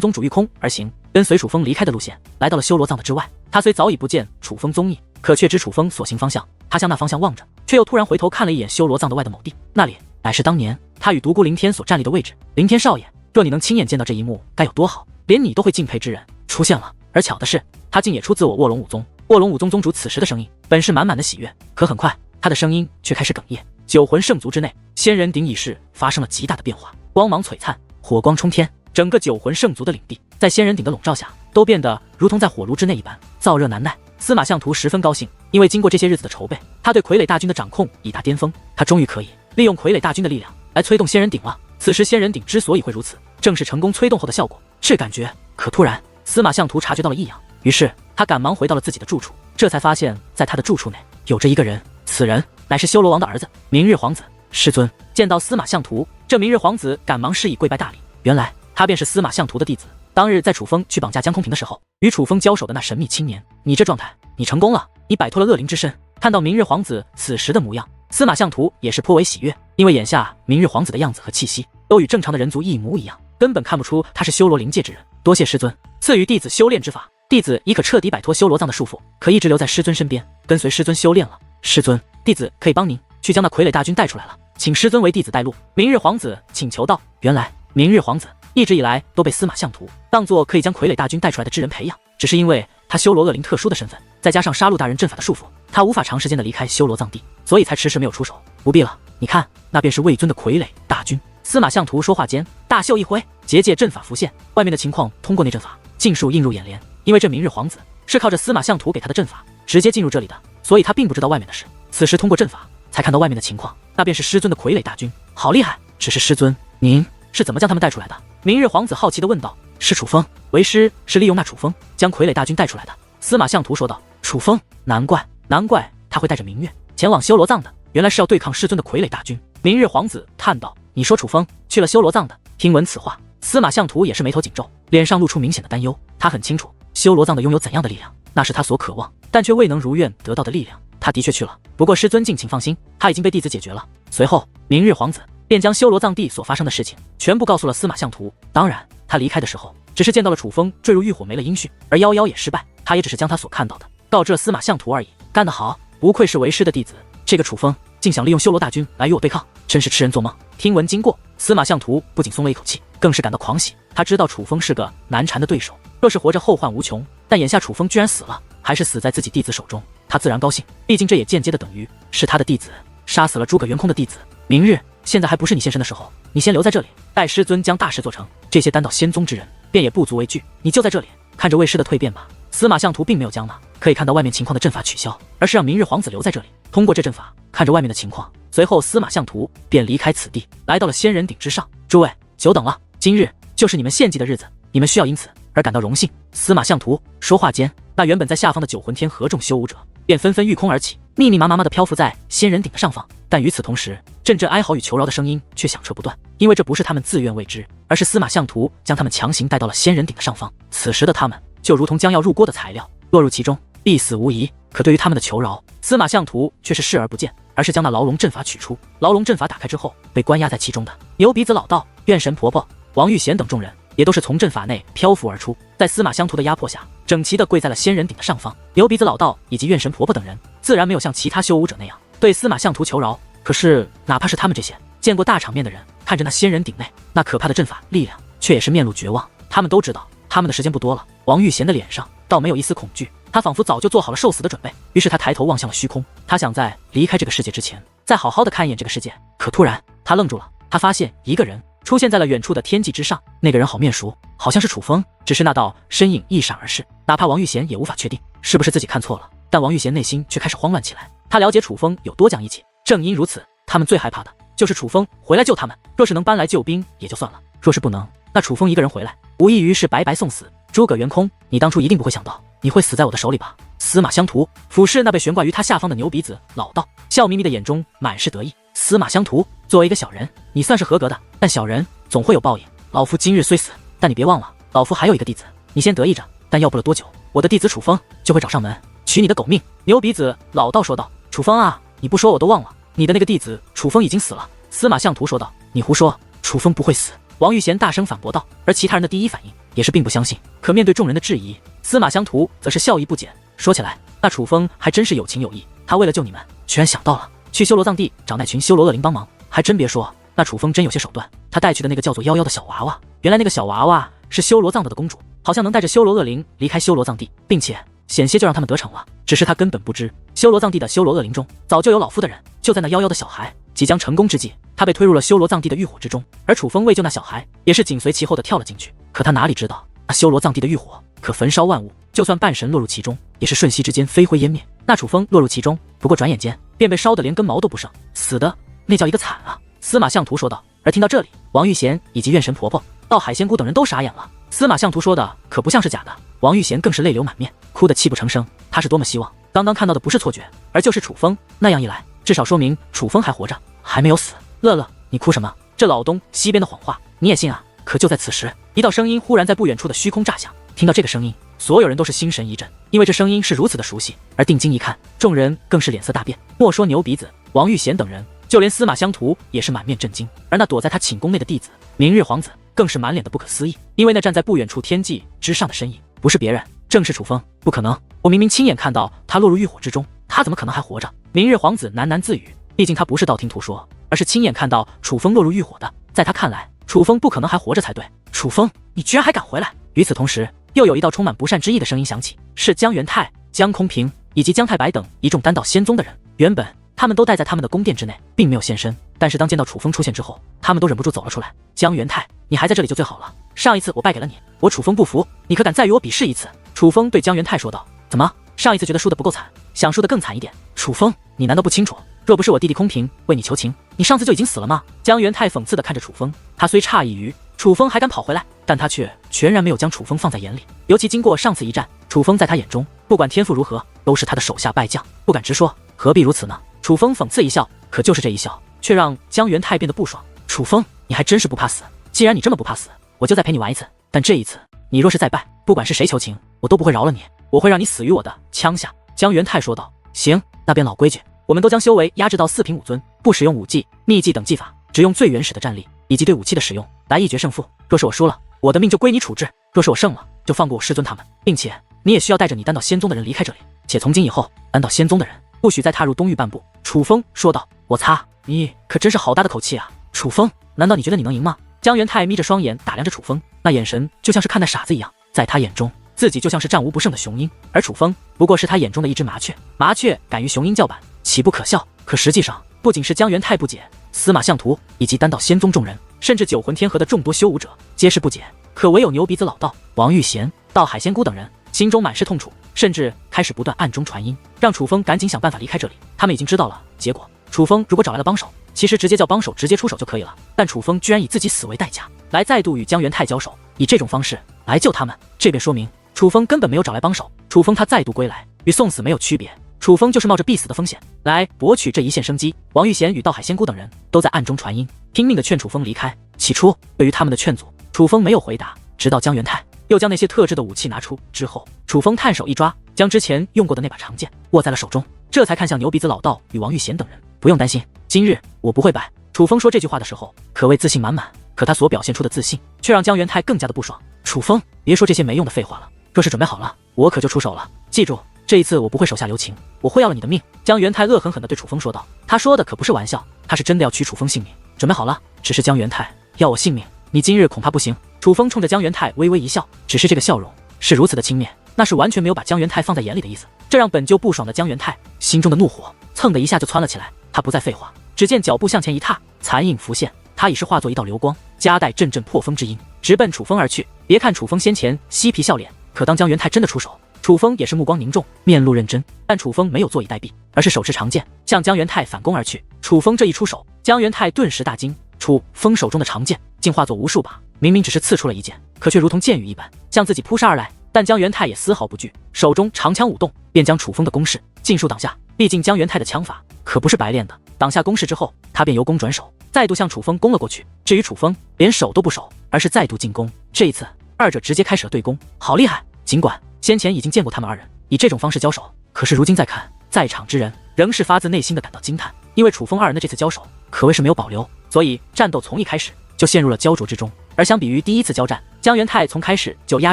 宗主御空而行，跟随楚风离开的路线，来到了修罗藏的之外。他虽早已不见楚风踪影，可却知楚风所行方向。他向那方向望着，却又突然回头看了一眼修罗藏的外的某地，那里乃是当年他与独孤凌天所站立的位置。凌天少爷，若你能亲眼见到这一幕，该有多好！连你都会敬佩之人出现了。而巧的是，他竟也出自我卧龙武宗。卧龙武宗宗主此时的声音本是满满的喜悦，可很快他的声音却开始哽咽。九魂圣族之内，仙人顶已是发生了极大的变化，光芒璀璨，火光冲天，整个九魂圣族的领地在仙人顶的笼罩下，都变得如同在火炉之内一般，燥热难耐。司马相图十分高兴，因为经过这些日子的筹备，他对傀儡大军的掌控已达巅峰，他终于可以利用傀儡大军的力量来催动仙人顶了。此时仙人顶之所以会如此，正是成功催动后的效果。这感觉，可突然司马相图察觉到了异样，于是他赶忙回到了自己的住处，这才发现在他的住处内有着一个人，此人乃是修罗王的儿子明日皇子。师尊见到司马相图，这明日皇子赶忙施以跪拜大礼，原来他便是司马相图的弟子，当日在楚风去绑架江空平的时候与楚风交手的那神秘青年。你这状态，你成功了，你摆脱了恶灵之身。看到明日皇子此时的模样，司马相图也是颇为喜悦，因为眼下明日皇子的样子和气息都与正常的人族一模一样，根本看不出他是修罗灵界之人。多谢师尊赐予弟子修炼之法，弟子已可彻底摆脱修罗藏的束缚，可一直留在师尊身边，跟随师尊修炼了。师尊，弟子可以帮您去将那傀儡大军带出来了，请师尊为弟子带路。明日皇子请求道。原来明日皇子一直以来都被司马相图当作可以将傀儡大军带出来的之人培养，只是因为他修罗恶灵特殊的身份，再加上杀戮大人阵法的束缚，他无法长时间的离开修罗藏地，所以才迟迟没有出手。不必了，你看，那便是魏尊的傀儡大军。司马相图说话间，大袖一挥，结界阵法浮现，外面的情况通过那阵法尽数映入眼帘。因为这明日皇子是靠着司马相图给他的阵法直接进入这里的，所以他并不知道外面的事。此时通过阵法才看到外面的情况，那便是师尊的傀儡大军，好厉害！只是师尊，您是怎么将他们带出来的？明日皇子好奇地问道。是楚风，为师是利用那楚风将傀儡大军带出来的。司马相图说道。楚风，难怪他会带着明月前往修罗藏的，原来是要对抗师尊的傀儡大军。明日皇子叹道。你说楚风去了修罗藏的？听闻此话，司马相图也是眉头紧皱，脸上露出明显的担忧。他很清楚修罗藏的拥有怎样的力量，那是他所渴望但却未能如愿得到的力量。他的确去了，不过师尊敬请放心，他已经被弟子解决了。随后明日皇子便将修罗藏地所发生的事情全部告诉了司马相图。当然他离开的时候只是见到了楚风坠入狱火没了音讯，而夭夭也失败，他也只是将他所看到的告知了司马相图而已。干得好，不愧是为师的弟子，这个楚风竟想利用修罗大军来与我对抗，真是痴人做梦。听闻经过，司马相图不仅松了一口气，更是感到狂喜。他知道楚风是个难缠的对手，若是活着后患无穷，但眼下楚风居然死了，还是死在自己弟子手中，他自然高兴，毕竟这也间接的等于是他的弟子杀死了诸葛元空的弟子。明日现在还不是你现身的时候，你先留在这里，待师尊将大事做成，这些单道仙宗之人便也不足为惧，你就在这里看着魏师的蜕变吧。司马相图并没有将那可以看到外面情况的阵法取消，而是让明日皇子留在这里，通过这阵法看着外面的情况。随后司马相图便离开此地，来到了仙人顶之上。诸位久等了，今日就是你们献祭的日子，你们需要因此而感到荣幸。司马相图说话间，那原本在下方的九魂天合众修武者便纷纷御空而起，密密麻麻的漂浮在仙人顶的上方。但与此同时，阵阵哀嚎与求饶的声音却响彻不断，因为这不是他们自愿为之，而是司马相图将他们强行带到了仙人顶的上方。此时的他们就如同将要入锅的材料，落入其中必死无疑。可对于他们的求饶，司马相图却是视而不见，而是将那牢笼阵法取出。牢笼阵法打开之后，被关押在其中的牛鼻子老道、怨神婆婆、王玉贤等众人也都是从阵法内漂浮而出，在司马相图的压迫下，整齐地跪在了仙人顶的上方。牛鼻子老道以及怨神婆婆等人自然没有像其他修武者那样对司马相图求饶，可是哪怕是他们这些见过大场面的人，看着那仙人顶内那可怕的阵法力量，却也是面露绝望。他们都知道他们的时间不多了。王玉贤的脸上倒没有一丝恐惧，他仿佛早就做好了受死的准备。于是他抬头望向了虚空，他想在离开这个世界之前再好好的看一眼这个世界。可突然他愣住了，他发现一个人出现在了远处的天际之上，那个人好面熟，好像是楚风，只是那道身影一闪而逝，哪怕王玉贤也无法确定是不是自己看错了。但王玉贤内心却开始慌乱起来，他了解楚风有多讲义气，正因如此，他们最害怕的就是楚风回来救他们。若是能搬来救兵也就算了，若是不能，那楚风一个人回来无异于是白白送死。诸葛元空，你当初一定不会想到你会死在我的手里吧？司马相图俯视那被悬挂于他下方的牛鼻子老道，笑眯眯的眼中满是得意。司马相图，作为一个小人，你算是合格的，但小人总会有报应。老夫今日虽死，但你别忘了，老夫还有一个弟子，你先得意着，但要不了多久，我的弟子楚风就会找上门，取你的狗命。牛鼻子老道说道。楚风啊，你不说我都忘了，你的那个弟子楚风已经死了。司马相图说道。你胡说，楚风不会死。王玉贤大声反驳道。而其他人的第一反应也是并不相信，可面对众人的质疑，司马相图则是笑意不减，说起来，那楚风还真是有情有义，他为了救你们，居然想到了去修罗藏地找那群修罗恶灵帮忙。还真别说，那楚风真有些手段，他带去的那个叫做夭夭的小娃娃，原来那个小娃娃是修罗藏的公主，好像能带着修罗恶灵离开修罗藏地，并且险些就让他们得逞了。只是他根本不知，修罗藏地的修罗恶灵中早就有老夫的人，就在那夭夭的小孩即将成功之际，他被推入了修罗藏地的欲火之中，而楚风为救那小孩，也是紧随其后的跳了进去。可他哪里知道，那修罗藏地的欲火可焚烧万物，就算半神落入其中，也是瞬息之间飞灰烟灭。那楚风落入其中，不过转眼间便被烧得连根毛都不剩，死的那叫一个惨啊！司马相图说道。而听到这里，王玉贤以及怨神婆婆、道海仙姑等人都傻眼了。司马相图说的可不像是假的，王玉贤更是泪流满面，哭得泣不成声。他是多么希望刚刚看到的不是错觉，而就是楚风，那样一来，至少说明楚风还活着，还没有死。乐乐，你哭什么？这老东西边的谎话你也信啊？可就在此时，一道声音忽然在不远处的虚空炸响。听到这个声音，所有人都是心神一震，因为这声音是如此的熟悉。而定睛一看，众人更是脸色大变。莫说牛鼻子、王玉贤等人，就连司马相图也是满面震惊。而那躲在他寝宫内的弟子明日皇子更是满脸的不可思议，因为那站在不远处天际之上的身影不是别人，正是楚风。不可能，我明明亲眼看到他落入欲火之中，他怎么可能还活着？明日皇子喃喃自语，毕竟他不是道听途说，而是亲眼看到楚风落入欲火的。在他看来，楚风不可能还活着才对。楚风，你居然还敢回来！与此同时，又有一道充满不善之意的声音响起，是江元泰、江空平以及江太白等一众丹道仙宗的人。原本他们都待在他们的宫殿之内，并没有现身，但是当见到楚风出现之后，他们都忍不住走了出来。江元泰，你还在这里就最好了，上一次我败给了你，我楚风不服，你可敢再与我比试一次？楚风对江元泰说道。怎么，上一次觉得输得不够惨，想输得更惨一点？楚风，你难道不清楚，若不是我弟弟空平为你求情，你上次就已经死了吗？江元泰讽刺地看着楚风，他虽诧异于楚风还敢跑回来，但他却全然没有将楚风放在眼里。尤其经过上次一战，楚风在他眼中，不管天赋如何，都是他的手下败将，不敢直说，何必如此呢？楚风讽刺一笑，可就是这一笑，却让江元泰变得不爽。楚风，你还真是不怕死，既然你这么不怕死，我就再陪你玩一次。但这一次，你若是再败，不管是谁求情，我都不会饶了你，我会让你死于我的枪下。江元泰说道。行，那便老规矩，我们都将修为压制到4品5尊，不使用武技、秘技等技法，只用最原始的战力以及对武器的使用来一决胜负。若是我输了，我的命就归你处置；若是我胜了，就放过我师尊他们，并且你也需要带着你丹道仙宗的人离开这里，且从今以后，丹道仙宗的人不许再踏入东域半步。楚风说道。我擦，你可真是好大的口气啊！楚风，难道你觉得你能赢吗？江元泰眯着双眼打量着楚风，那眼神就像是看待傻子一样。在他眼中，自己就像是战无不胜的雄鹰，而楚风不过是他眼中的一只麻雀。麻雀敢于雄鹰叫板，岂不可笑？可实际上，不仅是江元泰不解，司马相图以及丹道仙宗众人，甚至九魂天河的众多修武者，皆是不解。可唯有牛鼻子老道、王玉贤、道海仙姑等人心中满是痛楚，甚至开始不断暗中传音，让楚风赶紧想办法离开这里。他们已经知道了结果，楚风如果找来了帮手，其实直接叫帮手直接出手就可以了，但楚风居然以自己死为代价，来再度与江元泰交手，以这种方式来救他们，这便说明楚风根本没有找来帮手。楚风他再度归来，与送死没有区别，楚风就是冒着必死的风险来博取这一线生机。王玉贤与道海仙姑等人都在暗中传音，拼命的劝楚风离开。起初对于他们的劝阻，楚风没有回答，直到江元泰又将那些特制的武器拿出之后，楚风探手一抓，将之前用过的那把长剑握在了手中，这才看向牛鼻子老道与王玉贤等人。不用担心，今日我不会败。楚风说这句话的时候可谓自信满满，可他所表现出的自信却让江元泰更加的不爽。楚风，别说这些没用的废话了，若是准备好了，我可就出手了。记住，这一次我不会手下留情，我会要了你的命。江元泰恶狠狠地对楚风说道。他说的可不是玩笑，他是真的要取楚风性命。准备好了，只是江元泰要我性命，你今日恐怕不行。楚风冲着江元泰微微一笑，只是这个笑容是如此的轻蔑，那是完全没有把江元泰放在眼里的意思。这让本就不爽的江元泰心中的怒火蹭的一下就窜了起来。他不再废话，只见脚步向前一踏，残影浮现，他已是化作一道流光，夹带阵阵破风之音，直奔楚风而去。别看楚风先前嬉皮笑脸，可当江元泰真的出手，楚风也是目光凝重，面露认真。但楚风没有坐以待毙，而是手持长剑向江元泰反攻而去。楚风这一出手，江元泰顿时大惊，楚风手中的长剑竟化作无数把，明明只是刺出了一剑，可却如同箭雨一般向自己扑杀而来。但江元泰也丝毫不惧，手中长枪舞动，便将楚风的攻势尽数挡下。毕竟江元泰的枪法可不是白练的，挡下攻势之后，他便由攻转守，再度向楚风攻了过去。至于楚风，连守都不守，而是再度进攻。这一次，二者直接开始了对攻，好厉害！尽管先前已经见过他们二人以这种方式交手，可是如今再看，在场之人仍是发自内心的感到惊叹，因为楚风二人的这次交手可谓是没有保留，所以战斗从一开始就陷入了焦灼之中。而相比于第一次交战，姜元泰从开始就压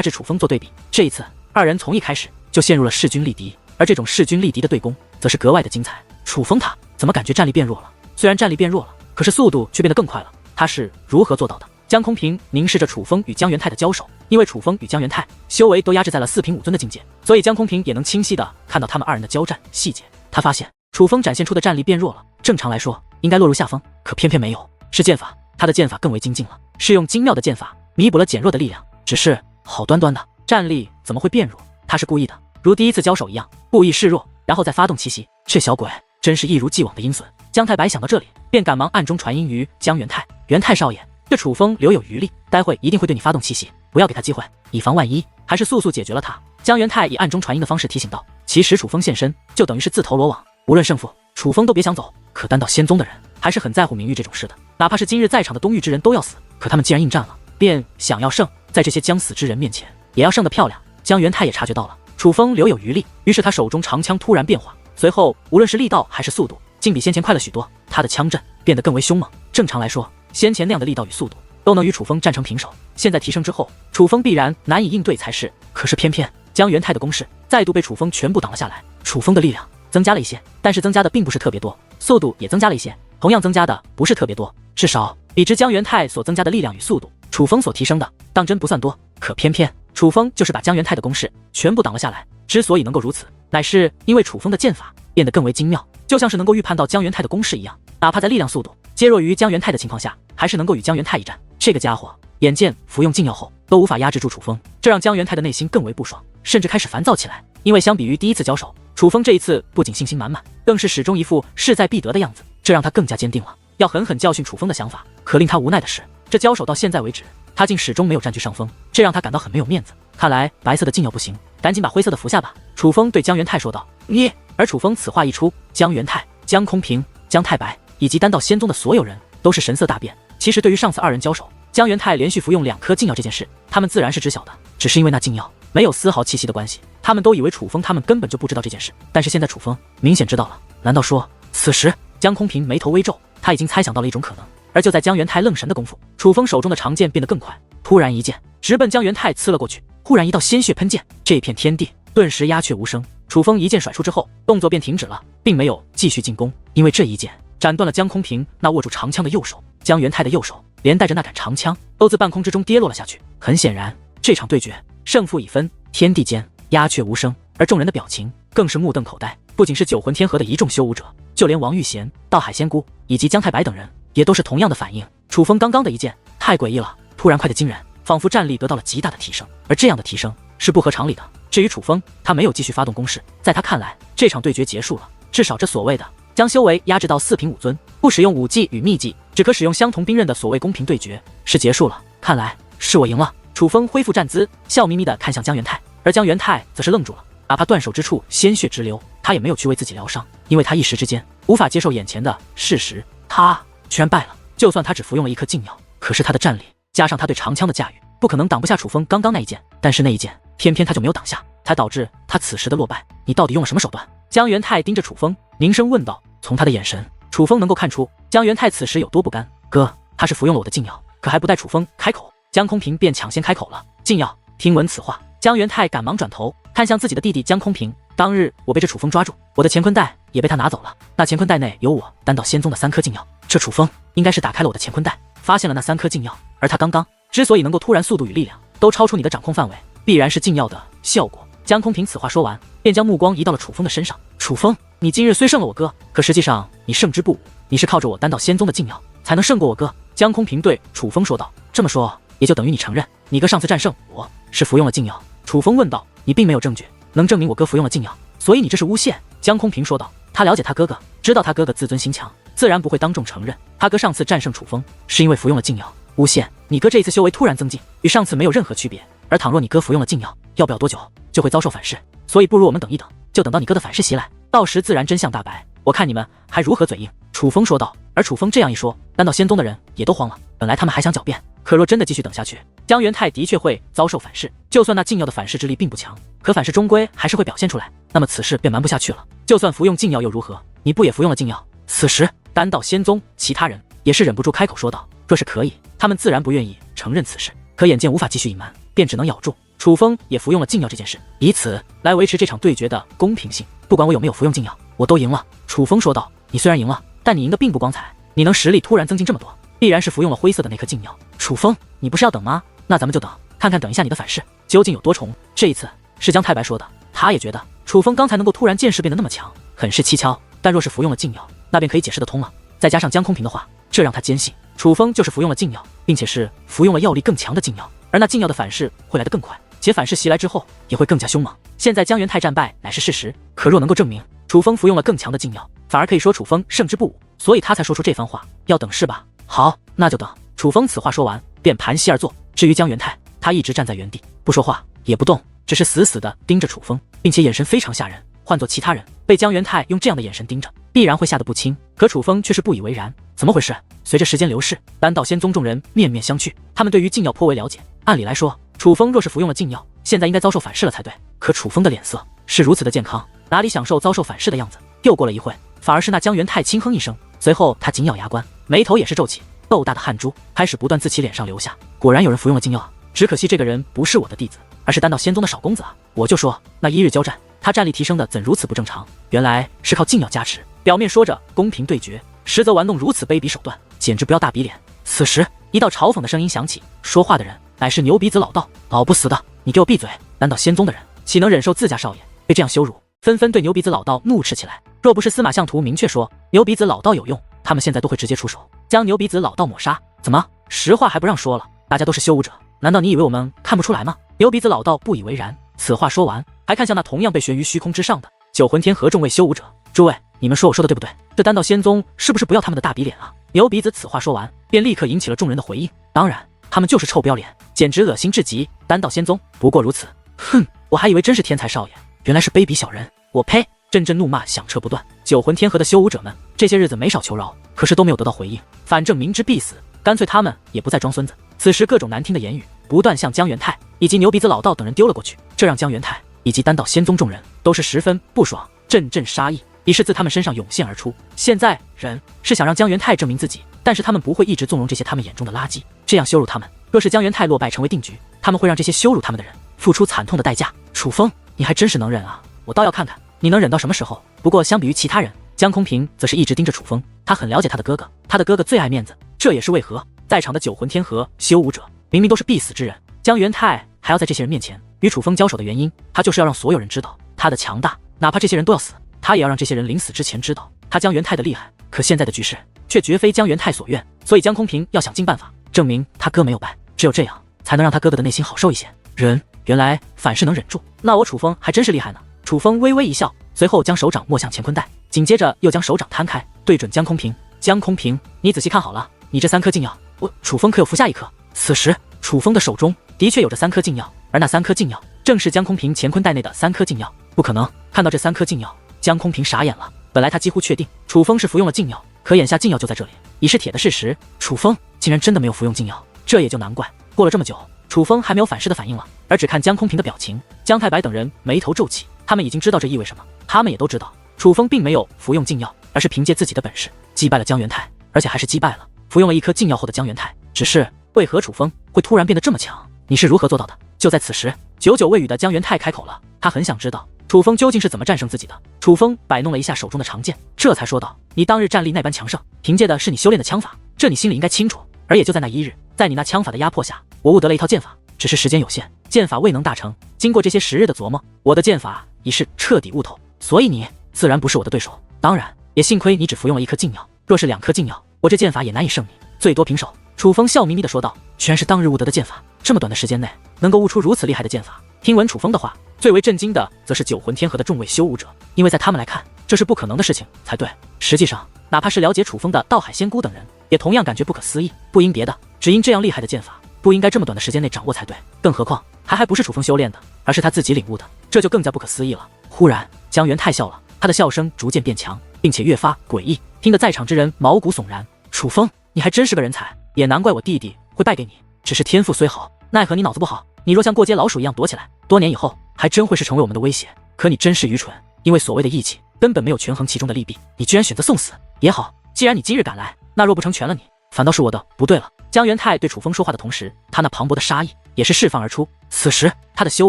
制楚风做对比，这一次二人从一开始就陷入了势均力敌，而这种势均力敌的对攻则是格外的精彩。楚风他怎么感觉战力变弱了？虽然战力变弱了，可是速度却变得更快了。他是如何做到的？江空平凝视着楚风与姜元泰的交手，因为楚风与姜元泰修为都压制在了4品5尊的境界，所以江空平也能清晰的看到他们二人的交战细节。他发现楚风展现出的战力变弱了，正常来说应该落入下风，可偏偏没有，是剑法，他的剑法更为精进了，是用精妙的剑法弥补了减弱的力量。只是好端端的战力怎么会变弱？他是故意的，如第一次交手一样，故意示弱，然后再发动奇袭。这小鬼真是一如既往的阴损。姜太白想到这里，便赶忙暗中传音于姜元泰：元泰少爷，这楚风留有余力，待会一定会对你发动奇袭，不要给他机会，以防万一，还是速速解决了他。姜元泰以暗中传音的方式提醒道：其实楚风现身就等于是自投罗网，无论胜负，楚风都别想走。可单到仙宗的人还是很在乎名誉这种事的，哪怕是今日在场的东域之人都要死，可他们既然应战了，便想要胜，在这些将死之人面前也要胜得漂亮。姜元泰也察觉到了楚风留有余力，于是他手中长枪突然变化，随后无论是力道还是速度，竟比先前快了许多，他的枪阵变得更为凶猛。正常来说，先前那样的力道与速度都能与楚风战成平手，现在提升之后，楚风必然难以应对才是。可是偏偏姜元泰的攻势再度被楚风全部挡了下来。楚风的力量增加了一些，但是增加的并不是特别多，速度也增加了一些，同样增加的不是特别多，至少比之姜元泰所增加的力量与速度，楚风所提升的当真不算多。可偏偏楚风就是把姜元泰的攻势全部挡了下来，之所以能够如此，乃是因为楚风的剑法变得更为精妙，就像是能够预判到姜元泰的攻势一样，哪怕在力量速度皆弱于姜元泰的情况下，还是能够与姜元泰一战。这个家伙眼见服用禁药后都无法压制住楚风，这让姜元泰的内心更为不爽，甚至开始烦躁起来。因为相比于第一次交手，楚风这一次不仅信心满满，更是始终一副势在必得的样子，这让他更加坚定了要狠狠教训楚风的想法。可令他无奈的是，这交手到现在为止，他竟始终没有占据上风，这让他感到很没有面子。看来白色的禁药不行，赶紧把灰色的服下吧。楚风对姜元泰说道。你。而楚风此话一出，姜元泰、姜空平、姜太白以及丹道仙宗的所有人都是神色大变。其实对于上次二人交手，姜元泰连续服用2颗禁药这件事，他们自然是知晓的，只是因为那禁药没有丝毫气息的关系，他们都以为楚风他们根本就不知道这件事。但是现在楚风明显知道了，难道说……此时姜空平眉头微皱，他已经猜想到了一种可能。而就在姜元泰愣神的功夫，楚风手中的长剑变得更快，突然一剑直奔姜元泰刺了过去。忽然一道鲜血喷溅，这片天地顿时鸦雀无声。楚风一剑甩出之后，动作便停止了，并没有继续进攻，因为这一剑斩断了姜空平那握住长枪的右手。姜元泰的右手连带着那杆长枪都自半空之中跌落了下去。很显然，这场对决胜负已分，天地间鸦雀无声，而众人的表情更是目瞪口呆。不仅是九魂天河的一众修武者，就连王玉贤、道海仙姑以及姜太白等人也都是同样的反应。楚风刚刚的一剑太诡异了，突然快的惊人，仿佛战力得到了极大的提升，而这样的提升是不合常理的。至于楚风，他没有继续发动攻势，在他看来，这场对决结束了，至少这所谓的将修为压制到4品5尊，不使用武技与秘技，只可使用相同兵刃的所谓公平对决是结束了。看来是我赢了。楚风恢复站姿，笑眯眯地看向姜元泰，而姜元泰则是愣住了，哪怕断手之处鲜血直流，他也没有去为自己疗伤，因为他一时之间无法接受眼前的事实，他居然败了。就算他只服用了1颗禁药，可是他的战力加上他对长枪的驾驭，不可能挡不下楚风刚刚那一剑，但是那一剑偏偏他就没有挡下，才导致他此时的落败。你到底用了什么手段？姜元泰盯着楚风凝声问道。从他的眼神，楚风能够看出姜元泰此时有多不甘。哥，他是服用了我的禁药。可还不待楚风开口，姜空平便抢先开口了。禁药。听闻此话，姜元泰赶忙转头看向自己的弟弟姜空平。当日我被这楚风抓住，我的乾坤袋也被他拿走了，那乾坤袋内有我丹道仙宗的3颗禁药，这楚风应该是打开了我的乾坤袋，发现了那3颗禁药，而他刚刚之所以能够突然速度与力量都超出你的掌控范围，必然是禁药的效果。姜空平此话说完，便将目光移到了楚风的身上。楚风，你今日虽胜了我哥，可实际上你胜之不武，你是靠着我丹道仙宗的禁药才能胜过我哥。姜空平对楚风说道。这么说，也就等于你承认你哥上次战胜我是服用了禁药？楚风问道。你并没有证据能证明我哥服用了禁药，所以你这是诬陷。姜空平说道。他了解他哥哥，知道他哥哥自尊心强，自然不会当众承认他哥上次战胜楚风是因为服用了禁药。诬陷，你哥这一次修为突然增进，与上次没有任何区别，而倘若你哥服用了禁药，要不了多久就会遭受反噬，所以不如我们等一等，就等到你哥的反噬袭来，到时自然真相大白，我看你们还如何嘴硬。楚风说道。而楚风这样一说，丹道仙宗的人也都慌了。本来他们还想狡辩，可若真的继续等下去，江元泰的确会遭受反噬。就算那禁药的反噬之力并不强，可反噬终归还是会表现出来，那么此事便瞒不下去了。就算服用禁药又如何？你不也服用了禁药？此时，丹道仙宗其他人也是忍不住开口说道：“若是可以，他们自然不愿意承认此事。可眼见无法继续隐瞒，便只能咬住。楚风也服用了禁药这件事，以此来维持这场对决的公平性。不管我有没有服用禁药，我都赢了。”楚风说道：“你虽然赢了，但你赢得并不光彩。你能实力突然增进这么多，必然是服用了灰色的那颗禁药。楚风，你不是要等吗？那咱们就等，看看等一下你的反噬究竟有多重。”这一次是江太白说的，他也觉得楚风刚才能够突然见识变得那么强，很是蹊跷。但若是服用了禁药，那便可以解释得通了。再加上江空平的话，这让他坚信楚风就是服用了禁药，并且是服用了药力更强的禁药，而那禁药的反噬会来得更快，且反噬袭来之后也会更加凶猛。现在江元泰战败乃是事实，可若能够证明楚风服用了更强的禁药，反而可以说楚风胜之不武，所以他才说出这番话。要等是吧？好，那就等。楚风此话说完，便盘膝而坐。至于江元泰，他一直站在原地，不说话也不动，只是死死地盯着楚风，并且眼神非常吓人。换做其他人，被江元泰用这样的眼神盯着，必然会吓得不轻。可楚风却是不以为然。怎么回事？随着时间流逝，丹道仙宗众人面面相觑，他们对于禁药颇为了解。按理来说，楚风若是服用了禁药，现在应该遭受反噬了才对。可楚风的脸色是如此的健康，哪里享受遭受反噬的样子？又过了一会，反而是那江元泰轻哼一声，随后他紧咬牙关，眉头也是皱起，豆大的汗珠开始不断自其脸上流下。果然有人服用了禁药，只可惜这个人不是我的弟子，而是丹道仙宗的少公子啊！我就说那一日交战，他战力提升的怎如此不正常？原来是靠禁药加持。表面说着公平对决，实则玩弄如此卑鄙手段，简直不要大比脸。此时一道嘲讽的声音响起，说话的人乃是牛鼻子老道。老不死的，你给我闭嘴！丹道仙宗的人岂能忍受自家少爷被这样羞辱？纷纷对牛鼻子老道怒斥起来。若不是司马相图明确说牛鼻子老道有用，他们现在都会直接出手将牛鼻子老道抹杀。怎么，实话还不让说了？大家都是修武者，难道你以为我们看不出来吗？牛鼻子老道不以为然，此话说完，还看向那同样被悬于虚空之上的九魂天和众位修武者。诸位，你们说我说的对不对？这丹道仙宗是不是不要他们的大比脸啊？牛鼻子此话说完，便立刻引起了众人的回应。当然，他们就是臭不要脸，简直恶心至极。丹道仙宗不过如此。哼，我还以为真是天才少爷，原来是卑鄙小人。我呸！阵阵怒骂响彻不断。九魂天河的修武者们这些日子没少求饶，可是都没有得到回应。反正明知必死，干脆他们也不再装孙子。此时各种难听的言语不断向江元泰以及牛鼻子老道等人丢了过去，这让江元泰以及丹道仙宗众人都是十分不爽，阵阵杀意已是自他们身上涌现而出。现在人是想让江元泰证明自己，但是他们不会一直纵容这些他们眼中的垃圾，这样羞辱他们。若是江元泰落败成为定局，他们会让这些羞辱他们的人付出惨痛的代价。楚风，你还真是能忍啊！我倒要看看你能忍到什么时候。不过相比于其他人，江空平则是一直盯着楚风，他很了解他的哥哥，他的哥哥最爱面子，这也是为何在场的九魂天河修武者明明都是必死之人，江元泰还要在这些人面前与楚风交手的原因，他就是要让所有人知道他的强大，哪怕这些人都要死，他也要让这些人临死之前知道他江元泰的厉害。可现在的局势却绝非江元泰所愿，所以江空平要想尽办法证明他哥没有败，只有这样才能让他哥哥的内心好受一些。人原来反是能忍住，那我楚风还真是厉害呢。楚风微微一笑，随后将手掌握向乾坤袋，紧接着又将手掌摊开，对准江空平。江空平，你仔细看好了，你这3颗禁药，我楚风可有服下1颗？此时楚风的手中的确有着3颗禁药，而那3颗禁药正是江空平乾坤袋内的3颗禁药。不可能！看到这3颗禁药，江空平傻眼了。本来他几乎确定楚风是服用了禁药，可眼下禁药就在这里，已是铁的事实。楚风竟然真的没有服用禁药，这也就难怪过了这么久，楚风还没有反噬的反应了。而只看江空平的表情，江太白等人眉头皱起，他们已经知道这意味什么。他们也都知道楚风并没有服用禁药，而是凭借自己的本事击败了江元泰，而且还是击败了服用了1颗禁药后的江元泰。只是为何楚风会突然变得这么强？你是如何做到的？就在此时，久久未语的江元泰开口了，他很想知道楚风究竟是怎么战胜自己的。楚风摆弄了一下手中的长剑，这才说道：你当日战力那般强盛，凭借的是你修炼的枪法，这你心里应该清楚。而也就在那一日，在你那枪法的压迫下，我悟得了一套剑法，只是时间有限，剑法未能大成。经过这些时日的琢磨，我的剑法已是彻底悟透，所以你自然不是我的对手。当然也幸亏你只服用了1颗禁药，若是2颗禁药，我这剑法也难以胜你，最多平手。楚风笑眯眯地说道：居然是当日悟得的剑法，这么短的时间内能够悟出如此厉害的剑法。听闻楚风的话，最为震惊的则是九魂天河的众位修武者，因为在他们来看，这是不可能的事情才对。实际上哪怕是了解楚风的道海仙姑等人，也同样感觉不可思议。不因别的，只因这样厉害的剑法不应该这么短的时间内掌握才对，更何况还不是楚风修炼的，而是他自己领悟的，这就更加不可思议了。忽然江元泰笑了，他的笑声逐渐变强，并且越发诡异。听得在场之人毛骨悚然。楚风，你还真是个人才，也难怪我弟弟会败给你。只是天赋虽好，奈何你脑子不好。你若像过街老鼠一样躲起来，多年以后还真会是成为我们的威胁。可你真是愚蠢，因为所谓的义气根本没有权衡其中的利弊，你居然选择送死。也好，既然你今日赶来，那若不成全了你，反倒是我的不对了。江元泰对楚风说话的同时，他那磅礴的杀意也是释放而出。此时他的修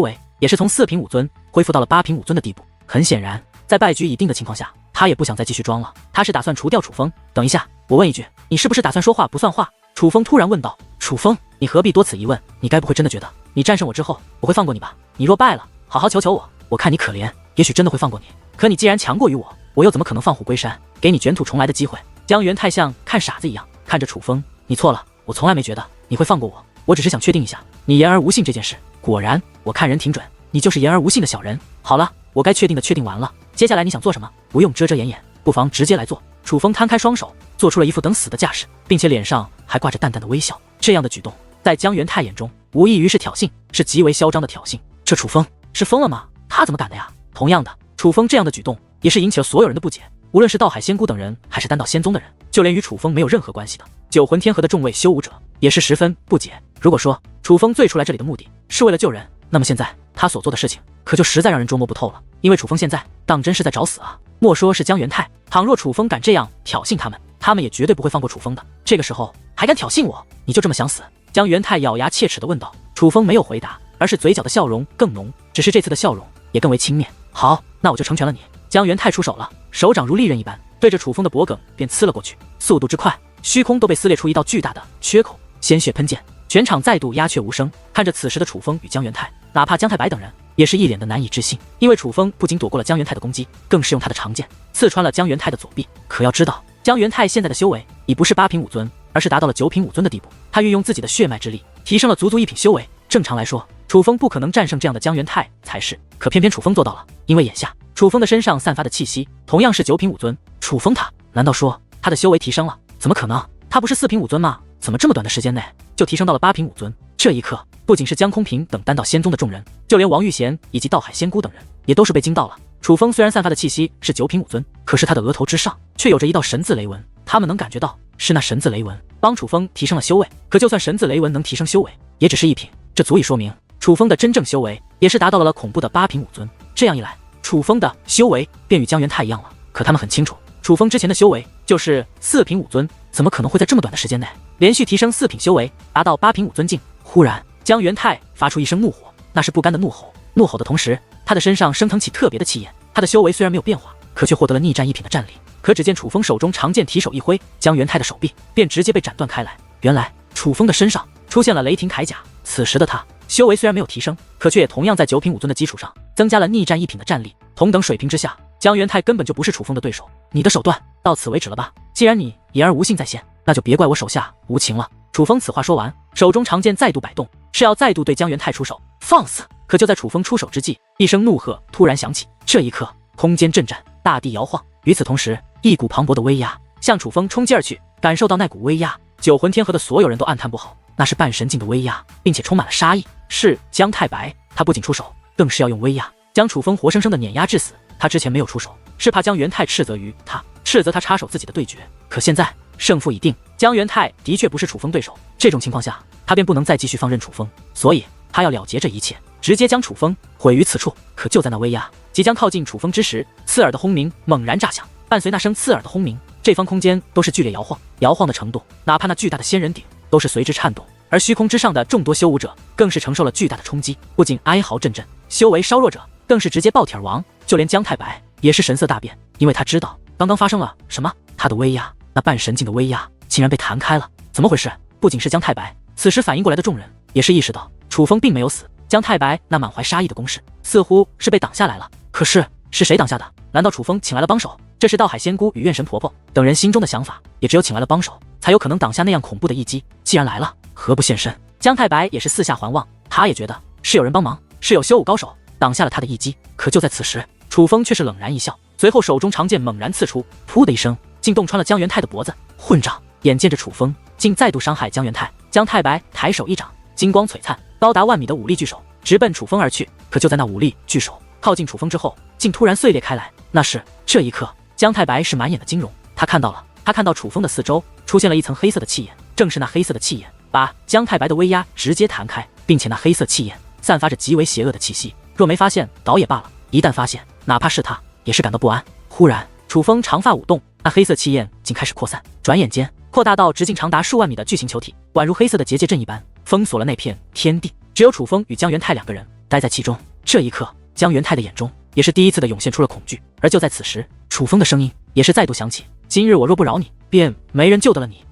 为也是从4品5尊恢复到了8品5尊的地步。很显然，在败局已定的情况下，他也不想再继续装了。他是打算除掉楚风。等一下，我问一句，你是不是打算说话不算话？楚风突然问道。楚风，你何必多此一问？你该不会真的觉得你战胜我之后我会放过你吧？你若败了，好好求求我，我看你可怜，也许真的会放过你。可你既然强过于我，我又怎么可能放虎归山，给你卷土重来的机会？江元泰像看傻子一样看着楚风。你错了，我从来没觉得你会放过我，我只是想确定一下你言而无信这件事。果然，我看人挺准，你就是言而无信的小人。好了，我该确定的确定完了，接下来你想做什么？不用遮遮掩掩，不妨直接来做。楚风摊开双手，做出了一副等死的架势，并且脸上还挂着淡淡的微笑。这样的举动在江元泰眼中无异于是挑衅，是极为嚣张的挑衅。这楚风是疯了吗？他怎么敢的呀？同样的，楚风这样的举动也是引起了所有人的不解，无论是道海仙姑等人，还是丹道仙宗的人，就连与楚风没有任何关系的九魂天河的众位修武者也是十分不解。如果说楚风最初来这里的目的是为了救人，那么现在他所做的事情可就实在让人捉摸不透了。因为楚风现在当真是在找死啊！莫说是江元泰，倘若楚风敢这样挑衅他们也绝对不会放过楚风的。这个时候还敢挑衅我，你就这么想死？江元泰咬牙切齿地问道。楚风没有回答，而是嘴角的笑容更浓，只是这次的笑容也更为轻蔑。好，那我就成全了你。江元泰出手了，手掌如利刃一般，对着楚风的脖颈便刺了过去，速度之快，虚空都被撕裂出一道巨大的缺口，鲜血喷溅，全场再度鸦雀无声。看着此时的楚风与江元泰，哪怕江太白等人也是一脸的难以置信，因为楚风不仅躲过了江元泰的攻击，更是用他的长剑刺穿了江元泰的左臂。可要知道，江元泰现在的修为已不是8品5尊，而是达到了9品5尊的地步。他运用自己的血脉之力，提升了足1品修为。正常来说，楚风不可能战胜这样的江元泰才是，可偏偏楚风做到了。因为眼下楚风的身上散发的气息同样是9品5尊，楚风他难道说他的修为提升了？怎么可能？他不是4品5尊吗？怎么这么短的时间内就提升到了8品5尊？这一刻，不仅是江空平等丹道仙宗的众人，就连王玉贤以及道海仙姑等人也都是被惊到了。楚风虽然散发的气息是9品5尊，可是他的额头之上却有着一道神字雷纹，他们能感觉到是那神字雷纹帮楚风提升了修为。可就算神字雷纹能提升修为，也只是1品，这足以说明楚风的真正修为也是达到了恐怖的8品5尊。这样一来，楚风的修为便与江元泰一样了。可他们很清楚，楚风之前的修为就是4品5尊，怎么可能会在这么短的时间内连续提升4品修为，达到8品5尊境？忽然，江元泰发出一声怒火，那是不甘的怒吼。怒吼的同时，他的身上升腾起特别的气焰。他的修为虽然没有变化，可却获得了逆战1品的战力。可只见楚风手中长剑提手一挥，江元泰的手臂便直接被斩断开来。原来楚风的身上出现了雷霆铠甲。此时的他修为虽然没有提升，可却也同样在9品5尊的基础上增加了逆战1品的战力。同等水平之下，江元泰根本就不是楚风的对手。你的手段到此为止了吧？既然你言而无信在先，那就别怪我手下无情了。楚风此话说完，手中长剑再度摆动，是要再度对江元泰出手。放肆！可就在楚风出手之际，一声怒喝突然响起。这一刻，空间震颤，大地摇晃。与此同时，一股磅礴的威压向楚风冲击而去。感受到那股威压，九魂天河的所有人都暗叹不好，那是半神境的威压，并且充满了杀意。是江太白，他不仅出手，更是要用威压将楚风活生生的碾压致死。他之前没有出手，是怕江元泰斥责于他，斥责他插手自己的对决。可现在胜负已定，江元泰的确不是楚风对手。这种情况下，他便不能再继续放任楚风，所以他要了结这一切，直接将楚风毁于此处。可就在那威压即将靠近楚风之时，刺耳的轰鸣猛然炸响。伴随那声刺耳的轰鸣，这方空间都是剧烈摇晃，摇晃的程度，哪怕那巨大的仙人鼎都是随之颤动。而虚空之上的众多修武者更是承受了巨大的冲击，不仅哀嚎阵阵，修为稍弱者更是直接爆体而亡。就连江太白也是神色大变，因为他知道刚刚发生了什么，他的威压，那半神境的威压竟然被弹开了。怎么回事？不仅是江太白，此时反应过来的众人也是意识到楚风并没有死，江太白那满怀杀意的攻势似乎是被挡下来了。可是是谁挡下的？难道楚风请来了帮手？这是道海仙姑与怨神婆婆等人心中的想法，也只有请来了帮手才有可能挡下那样恐怖的一击。既然来了，何不现身？江太白也是四下环望，他也觉得是有人帮忙，是有修武高手挡下了他的一击。可就在此时，楚风却是冷然一笑，随后手中长剑猛然刺出，噗的一声，竟洞穿了江元泰的脖子。混账！眼见着楚风竟再度伤害江元泰，江太白抬手一掌，金光璀璨，高达万米的武力巨手直奔楚风而去。可就在那武力巨手靠近楚风之后，竟突然碎裂开来。那是这一刻，江太白是满眼的惊容，他看到楚风的四周出现了一层黑色的气焰，正是那黑色的气焰把姜太白的威压直接弹开，并且那黑色气焰散发着极为邪恶的气息。若没发现倒也罢了，一旦发现，哪怕是他也是感到不安。忽然，楚风长发舞动，那黑色气焰竟开始扩散，转眼间扩大到直径长达数万米的巨型球体，宛如黑色的结界阵一般，封锁了那片天地。只有楚风与姜元泰两个人待在其中。这一刻，姜元泰的眼中也是第一次的涌现出了恐惧。而就在此时，楚风的声音也是再度响起：今日我若不饶你，便没人救得了你。